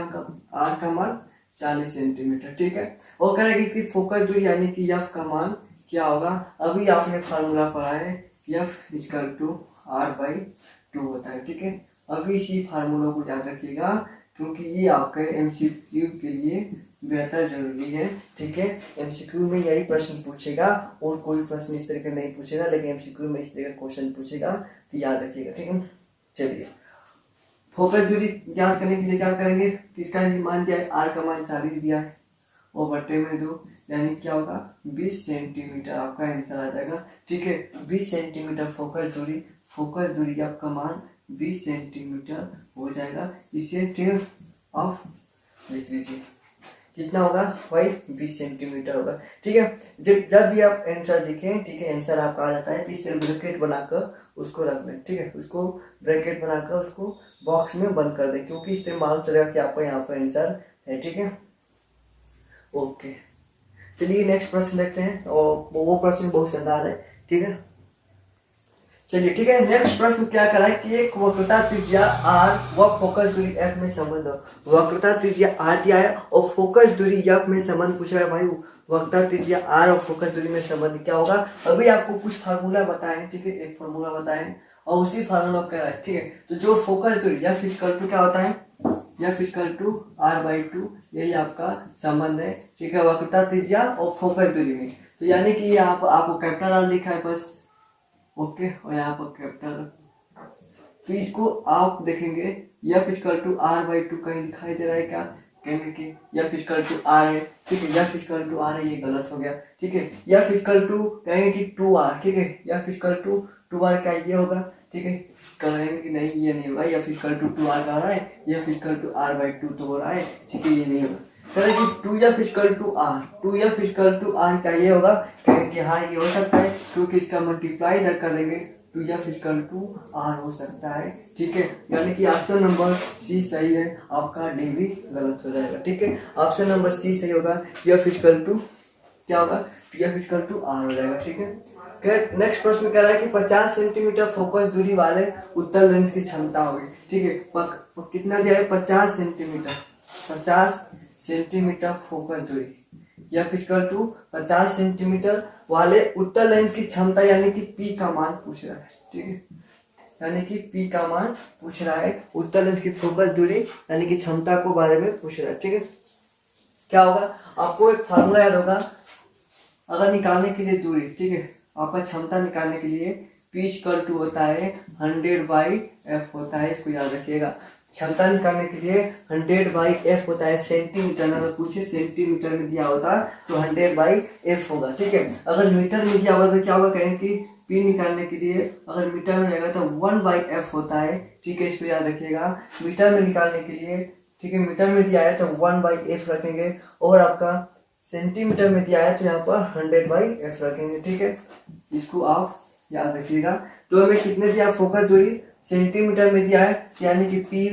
Speaker 1: आर का मान 40 सेंटीमीटर। ठीक है, और कह रहा है कि इसकी फोकस दूरी यानी कि एफ का मान क्या होगा? अभी आपने फार्मूला पढ़ा है, एफ इक्वल टू R/2 होता है। ठीक है, अभी इसी फार्मूला को याद रखिएगा, क्योंकि ये आपके एमसीक्यू के लिए बेहतर जरूरी है। ठीक है, एमसीक्यू में यही प्रश्न पूछेगा, और कोई प्रश्न इस तरह का नहीं पूछेगा, लेकिन एमसीक्यू में इस तरह का क्वेश्चन पूछेगा, तो याद रखिएगा। ठीक है, चलिए फोकस दूरी ज्ञात करने के लिए क्या करेंगे? किसका मान दिया है? आर का मान 40 दिया है, और बटे में 2, यानी क्या होगा? 20 सेंटीमीटर आपका आंसर आ जाएगा। ठीक है, 20 सेंटीमीटर फोकस दूरी आपका मान 20 सेंटीमीटर हो जाएगा। इसे टेन ऑफ लिख लीजिए, कितना होगा भाई? 20 सेंटीमीटर होगा। ठीक है, जब भी आप आंसर लिखें, ठीक है, आंसर आपका आ जाता है, तो इस तरह ब्रैकेट बनाकर उसको रख दें। ठीक है, उसको ब्रैकेट बनाकर उसको बॉक्स में बंद कर दें, क्योंकि इससे मालूम चलेगा कि आपका यहाँ पर आंसर है। ठीक है, ओके, चलिए नेक्स्ट प्रश्न देखते हैं, और वो प्रश्न बहुत शानदार है। ठीक है, चलिए ठीक है, नेक्स्ट प्रश्न क्या करा है कि एक वक्रता त्रिज्या r व फोकस दूरी f में संबंध हो। वक्रता त्रिज्या r दिया है और फोकस दूरी f में संबंध पूछ रहा है भाई। वक्रता त्रिज्या r और फोकस दूरी में संबंध क्या होगा? अभी आपको कुछ फार्मूला बताए हैं। ठीक है, एक फार्मूला बताए और उसी फार्मूला क्या है। ठीक है, तो जो फोकस दूरी f इक्वल टू क्या होता है? f इक्वल टू R/2, यही आपका संबंध है। ठीक है, वक्रता त्रिज्या और फोकस दूरी में, तो यानी कि ये आपको कैपिटल R लिखा है बस, ओके, और यहाँ पर कैपिटल। तो इसको आप देखेंगे F इक्वल टू R/2 कहीं दिखाई दे रहा है क्या? कहेंगे कि F इक्वल टू R है। ठीक है, F इक्वल टू R है, ये गलत हो गया। ठीक है, F इक्वल टू कहेंगे कि 2R। ठीक है, F इक्वल टू 2R क्या ये होगा? ठीक है, कहेंगे कि नहीं ये नहीं होगा, F इक्वल टू 2R का रहा है, F इक्वल टू R/2 तो हो रहा है। ठीक है, ये नहीं होगा। कहें कि 2F equal to R, 2F equal to R क्या ये होगा? कहेंगे कि हाँ ये हो सकता है, क्योंकि इसका मल्टीप्लाई इधर कर देंगे 2f इक्वल टू r हो सकता है। ठीक है, यानी कि ऑप्शन नंबर सी सही है, आपका डी भी गलत हो जाएगा। ठीक है, ऑप्शन नंबर सी सही होगा, f इक्वल टू क्या होगा, f इक्वल टू r हो जाएगा। ठीक है, नेक्स्ट प्रश्न कह रहा है कि 50 सेंटीमीटर फोकस दूरी वाले उत्तल लेंस की क्षमता होगी। ठीक है, कितना दिया है, 50 सेंटीमीटर, 50 सेंटीमीटर फोकस दूरी, या इक्वल टू 50 सेंटीमीटर वाले उत्तल लेंस की क्षमता, यानी कि P का मान पूछ रहा है। ठीक है, यानी कि P का मान पूछ रहा है, उत्तल लेंस की फोकस दूरी यानी कि क्षमता को बारे में पूछ रहा है। ठीक है, क्या होगा, आपको एक फार्मूला याद होगा, अगर निकालने के लिए दूरी, ठीक है, आपका क्षमता निकालने के लिए P इक्वल टू होता है 100/f होता है, इसको याद रखिएगा। क्षमता निकालने के लिए 100/f होता है, सेंटीमीटर में अगर पूछे सेंटीमीटर में दिया होता तो 100/f होगा। ठीक है, अगर मीटर में दिया होगा तो क्या होगा, कहें कि P निकालने के लिए अगर मीटर में रहेगा तो 1/f होता है। ठीक है, इसको याद रखिएगा। मीटर में निकालने के लिए, ठीक है, मीटर में दिया है तो 1/f रखेंगे, और आपका सेंटीमीटर में दिया है तो यहाँ पर 100/f रखेंगे। ठीक है, इसको आप याद रखिएगा। तो हमें कितने दिया फोकस दूरी, सेंटीमीटर में दिया है, यानी कि P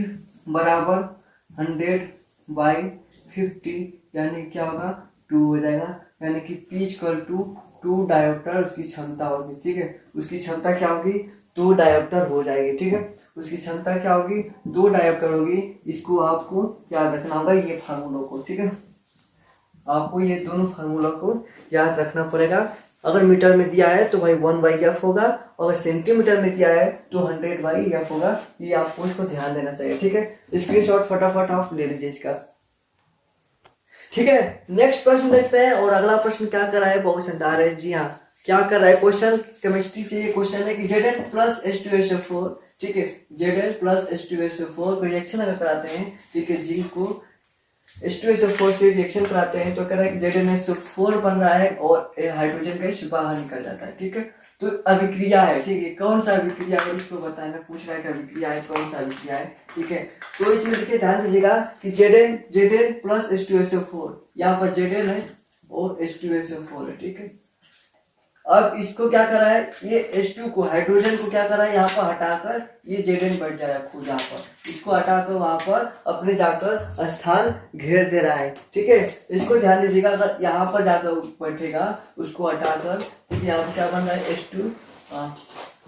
Speaker 1: बराबर 100/50, यानी क्या होगा 2 हो जाएगा, यानी कि P इक्वल टू 2 डायोप्टर उसकी क्षमता होगी। ठीक है, उसकी क्षमता क्या होगी, 2 डायोप्टर हो जाएगी। ठीक है, उसकी क्षमता क्या होगी, 2 डायोप्टर होगी। इसको आपको याद रखना होगा, ये फार्मूलों को। ठीक है, आपको ये दोनों फार्मूला को याद रखना पड़ेगा। अगर मीटर में दिया है तो भाई 1/f होगा, और सेंटीमीटर में दिया है तो 100/f होगा। ये आपको इसको ध्यान देना चाहिए। ठीक है, स्क्रीनशॉट फटाफट आप ले लीजिए इसका। ठीक है, नेक्स्ट प्रश्न देखते हैं, और अगला प्रश्न क्या कर रहा है, बहुत शानदार है। जी हाँ, क्या कर रहा है क्वेश्चन, केमिस्ट्री से ये क्वेश्चन है कि Zn प्लस H2SO4, ठीक है, Zn प्लस H2SO4 को रिएक्शन अगर कराते हैं, ठीक है, जिंक को H2SO4 से रिएक्शन कराते हैं तो कह रहा है कि ZnSO4 बन रहा है और हाइड्रोजन गैस बाहर निकल जाता है। ठीक है, तो अभिक्रिया है, ठीक है, कौन सा अभिक्रिया है इसको बताना पूछ रहा है कि अभिक्रिया है, कौन सा अभिक्रिया है। ठीक है, तो इसमें देखिए ध्यान दीजिएगा कि Zn प्लस H2SO4, यहाँ पर Zn है और H2SO4 है। ठीक है, अब इसको क्या करा है, ये H2 को, हाइड्रोजन को क्या करा है, यहाँ पर हटाकर ये Zn बैठ जाएगा खुद, यहाँ पर इसको हटाकर वहां पर अपने जाकर स्थान घेर दे रहा है। ठीक है, इसको ध्यान दीजिएगा, अगर यहाँ पर जाकर बैठेगा उसको हटाकर, ठीक है, यहाँ पर क्या बन रहा है H2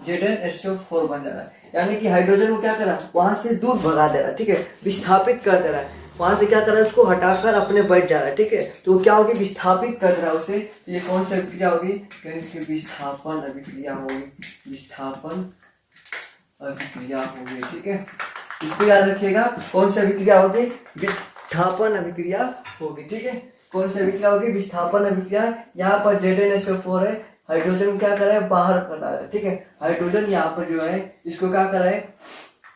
Speaker 1: ZnSO4 बन जा रहा है, यानी कि हाइड्रोजन को क्या करा, वहां से दूर भगा दे रहा है। ठीक है, विस्थापित कर दे रहा है, वहां से क्या कर रहा है, उसको हटाकर अपने बैठ जा रहा है। ठीक है, तो क्या होगी, विस्थापित कर रहा है उसे। तो ये कौन सी अभिक्रिया होगी, विस्थापन अभिक्रिया होगी, विस्थापन अभिक्रिया होगी। ठीक है, इसको याद रखिएगा, कौन सी अभिक्रिया होगी, विस्थापन अभिक्रिया होगी। ठीक है, कौन सी अभिक्रिया होगी, विस्थापन अभिक्रिया। यहाँ पर ZnSO4 है, हाइड्रोजन क्या कर रहा है, बाहर कर रहा है। ठीक है, हाइड्रोजन यहाँ पर जो है इसको क्या कर रहा है,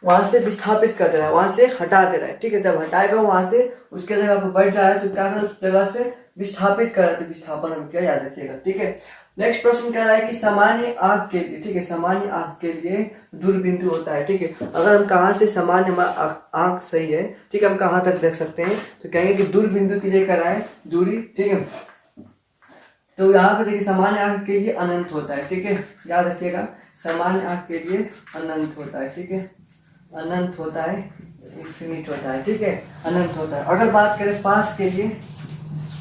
Speaker 1: वहां से विस्थापित कर दे रहा है, वहां से हटा दे रहा है। ठीक है, जब हटाएगा वहां से उसके जगह पर बैठ रहा है तो क्या कर रहा है, उस जगह से विस्थापित कर रहा है, तो विस्थापन अभिक्रिया याद रखिएगा। ठीक है, नेक्स्ट प्रश्न कह रहा है कि सामान्य आंख के लिए, ठीक है, सामान्य आंख के लिए दूरबिंदु होता है। ठीक है, अगर हम कहाँ से सामान्य आंख सही है, ठीक है, हम कहाँ तक देख सकते हैं, तो कहेंगे कि दूरबिंदु के लिए कह रहा है दूरी। ठीक है, तो यहाँ पे देखिए सामान्य आंख के लिए अनंत होता है। ठीक है, याद रखिएगा, सामान्य आंख के लिए अनंत होता है। ठीक है, अनंत होता है, इन्फिनिट होता है। ठीक है, अनंत होता है। अगर बात करें पास के लिए,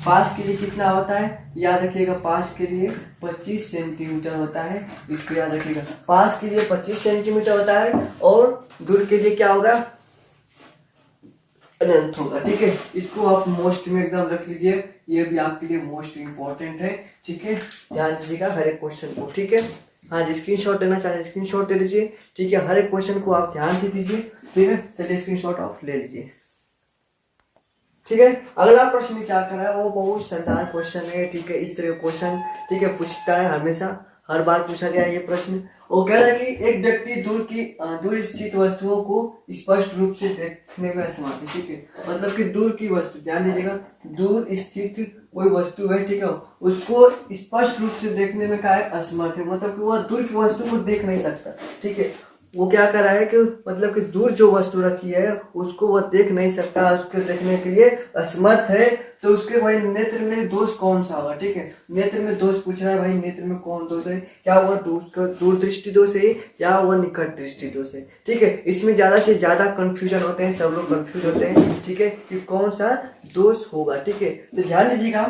Speaker 1: पास के लिए कितना होता है, याद रखिएगा, पास के लिए 25 सेंटीमीटर होता है। इसको याद रखिएगा, पास के लिए 25 सेंटीमीटर होता है, और दूर के लिए क्या होगा, अनंत होगा। ठीक है, इसको आप मोस्ट में एकदम रख लीजिए, ये भी आपके लिए मोस्ट इंपॉर्टेंट है। ठीक है, ध्यान दीजिएगा हर एक क्वेश्चन को। ठीक है, हाँ जी, स्क्रीनशॉट लेना चाहे स्क्रीनशॉट ले लीजिए। ठीक है, हर एक क्वेश्चन को आप ध्यान से दीजिए। ठीक है, चलिए स्क्रीनशॉट ऑफ ले लीजिए। ठीक है, अगला प्रश्न क्या कर रहा है, वो बहुत शानदार क्वेश्चन है। ठीक है, इस तरह क्वेश्चन, ठीक है, पूछता है, हमेशा हर बार पूछा गया ये प्रश्न। वो कह रहा है कि एक व्यक्ति दूर स्थित वस्तुओं को स्पष्ट रूप से देखने में असमर्थ है। ठीक है, मतलब कि दूर की वस्तु, ध्यान दीजिएगा, दूर स्थित कोई वस्तु है, ठीक है, उसको स्पष्ट रूप से देखने में क्या है, असमर्थ है, मतलब कि वह दूर की वस्तु को देख नहीं सकता। ठीक है, वो क्या कर रहा है कि मतलब कि दूर जो वस्तु रखी है उसको वो देख नहीं सकता, उसको देखने के लिए असमर्थ है। तो उसके भाई नेत्र में दोष कौन सा होगा, ठीक है। नेत्र में दोष पूछ रहा है भाई, नेत्र में कौन दोष है, क्या वह दूर दृष्टि दोष है या वह निकट दृष्टि दोष है, ठीक है। इसमें ज्यादा से ज्यादा कंफ्यूजन होते हैं, सब लोग कंफ्यूज होते हैं, ठीक है, कि कौन सा दोष होगा, ठीक है। तो ध्यान दीजिएगा,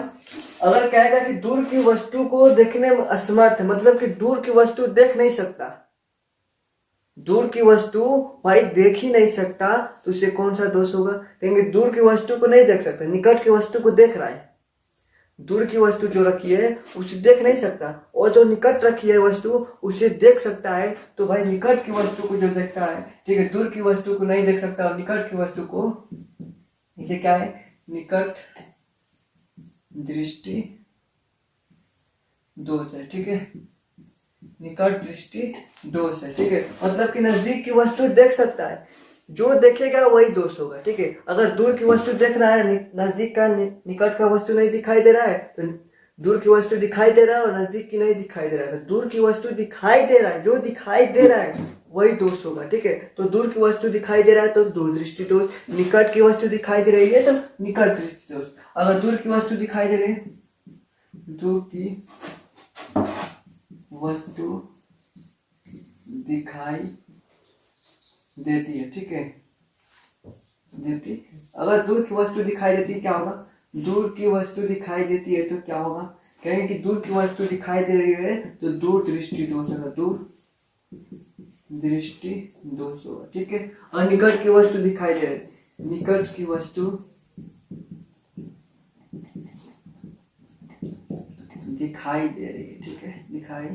Speaker 1: अगर कहेगा कि दूर की वस्तु को देखने में असमर्थ है, मतलब कि दूर की वस्तु देख नहीं सकता, दूर की वस्तु भाई देख ही नहीं सकता, तो उसे कौन सा दोष होगा। कहेंगे दूर की वस्तु को नहीं देख सकता, निकट की वस्तु को देख रहा है। दूर की वस्तु जो रखी है उसे देख नहीं सकता, और जो निकट रखी है वस्तु उसे देख सकता है। तो भाई निकट की वस्तु को जो देखता है, ठीक है, दूर की वस्तु को नहीं देख सकता, और निकट की वस्तु को, इसे क्या है, निकट दृष्टि दोष है, ठीक है, निकट दृष्टि दोष है, ठीक है। मतलब कि नजदीक की वस्तु देख सकता है, जो देखेगा वही दोष होगा, ठीक है। अगर दूर की वस्तु देख रहा है, नजदीक का निकट का वस्तु नहीं दिखाई दे रहा है, तो दूर की वस्तु दिखाई दे रहा है और नजदीक की नहीं दिखाई दे रहा है, तो दूर की वस्तु दिखाई दे रहा है, जो दिखाई दे रहा है वही दोष होगा, ठीक है। तो दूर की वस्तु दिखाई दे रहा है तो दूर दृष्टि दोष, निकट की वस्तु दिखाई दे रही है तो निकट दृष्टि दोष। अगर दूर की वस्तु दिखाई दे रही है, दूर की वस्तु दिखाई देती है, ठीक है, देती, अगर दूर की वस्तु दिखाई देती है क्या होगा, दूर की वस्तु दिखाई देती है तो क्या होगा, कहेंगे कि दूर की वस्तु दिखाई दे रही है तो दूर दृष्टि दोष होगा, दूर दृष्टि दोष होगा, ठीक है। और निकट की वस्तु दिखाई दे रही है, निकट की वस्तु दिखाई दे रही है, ठीक है, दिखाई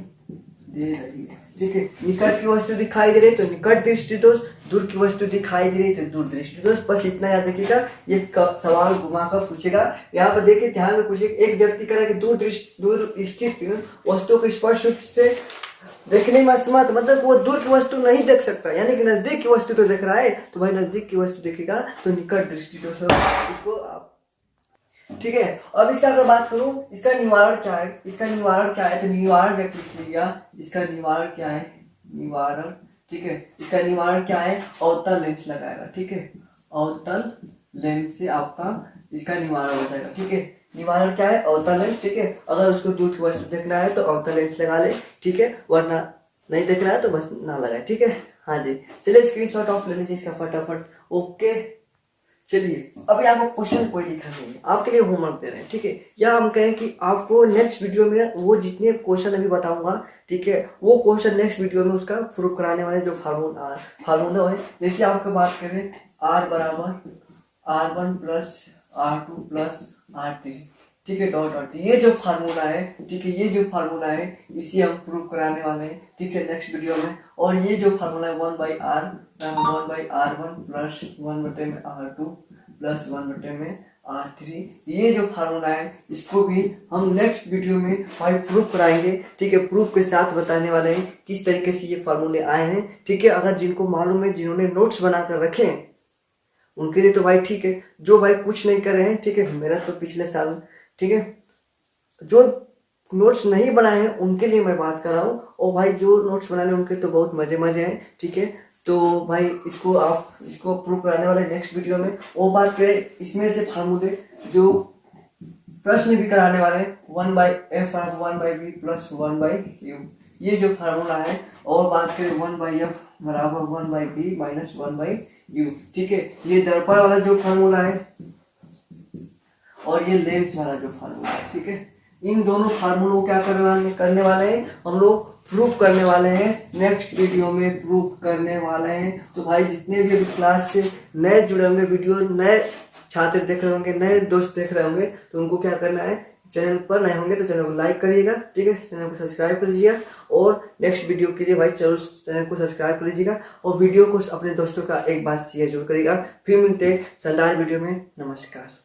Speaker 1: दे रही है, ठीक है। निकट की वस्तु दिखाई दे रही है तो निकट दृष्टि दोष, दूर की वस्तु दिखाई दे रही है तो दूर दृष्टि दोष। बस इतना याद रखिएगा, ये सवाल घुमा कर पूछेगा। यहाँ पर देखिए, ध्यान में पूछेगा, एक व्यक्ति कह रहा है कि दूर स्थित वस्तु को स्पष्ट रूप से देखने में असमर्थ, मतलब वो दूर की वस्तु नहीं देख सकता, यानी कि नजदीक की वस्तु तो देख रहा है, तो भाई नजदीक की वस्तु देखेगा तो निकट दृष्टि दोष होगा, इसको आप, ठीक है। अब इसका अगर बात करूं, इसका निवारण क्या है, इसका निवारण क्या है, तो निवारण लिख लीजिएगा, इसका निवारण क्या है, निवारण, ठीक है, इसका निवारण क्या है, अवतल लेंस लगाएगा, ठीक है, अवतल लेंस से आपका इसका निवारण हो जाएगा, ठीक है। निवारण क्या है, अवतल लेंस, ठीक है। अगर उसको दूर की वस्तु देखना है तो अवतल लेंस लगा ले, ठीक है, वरना नहीं देखना है तो बस ना लगाए, ठीक है। हाँ जी, चलिए स्क्रीनशॉट ऑफ ले लीजिए इसका फटाफट, ओके। चलिए अभी आपको क्वेश्चन कोई लिखा नहीं है, आपके लिए होमवर्क दे रहे हैं, ठीक है। या हम कहें कि आपको नेक्स्ट वीडियो में वो जितने क्वेश्चन अभी बताऊंगा, ठीक है, वो क्वेश्चन नेक्स्ट वीडियो में उसका प्रूफ कराने वाले जो फार्मूला है। जैसे आपको बात करें, R बराबर R1 plus R2 plus R3, ठीक है, डॉट डॉट, ये जो फार्मूला है, ठीक है, ये जो फार्मूला है इसी हम प्रूव कराने वाले हैं, ठीक है, नेक्स्ट वीडियो में। और ये जो फार्मूला है 1/R1 plus 1/R2 plus 1/R3, ये जो फार्मूला है इसको भी हम नेक्स्ट वीडियो में भाई प्रूफ कराएंगे, ठीक है। प्रूफ के साथ बताने वाले हैं किस तरीके से ये फार्मूले आए हैं, ठीक है। अगर जिनको मालूम है, जिन्होंने नोट्स बनाकर रखे हैं उनके लिए तो भाई ठीक है, जो भाई कुछ नहीं कर रहे हैं, ठीक है, मेरा तो पिछले साल, ठीक है, जो नोट्स नहीं बनाए हैं उनके लिए मैं बात कर रहा हूँ, और भाई जो नोट्स बनाने उनके तो बहुत मजे हैं, ठीक है। तो भाई इसको प्रूव कराने वाले नेक्स्ट वीडियो में। वो बात करें इसमें से फार्मूले जो प्रश्न भी कराने वाले हैं, 1/f 1/v प्लस 1/u, ये जो फार्मूला है। और बात करें 1/f बराबर 1/v माइनस 1/u, ठीक है, ये दर्पण वाला जो फार्मूला है और ये लेंस वाला जो फार्मूला है, ठीक है, इन दोनों फार्मूलों को क्या करने वाले हैं हम लोग, प्रूफ करने वाले हैं, नेक्स्ट वीडियो में प्रूफ करने वाले हैं। तो भाई जितने भी अभी क्लास से नए जुड़े होंगे, वीडियो नए छात्र देख रहे होंगे, नए दोस्त देख रहे होंगे, तो उनको क्या करना है, चैनल पर नए होंगे तो चैनल को लाइक करिएगा, ठीक है, चैनल को सब्सक्राइब कर लीजिएगा, और नेक्स्ट वीडियो के लिए भाई चलो चैनल को सब्सक्राइब कर लीजिएगा, और वीडियो को अपने दोस्तों का एक बार शेयर जरूर करिएगा। फिर मिलते हैं शानदार वीडियो में, नमस्कार।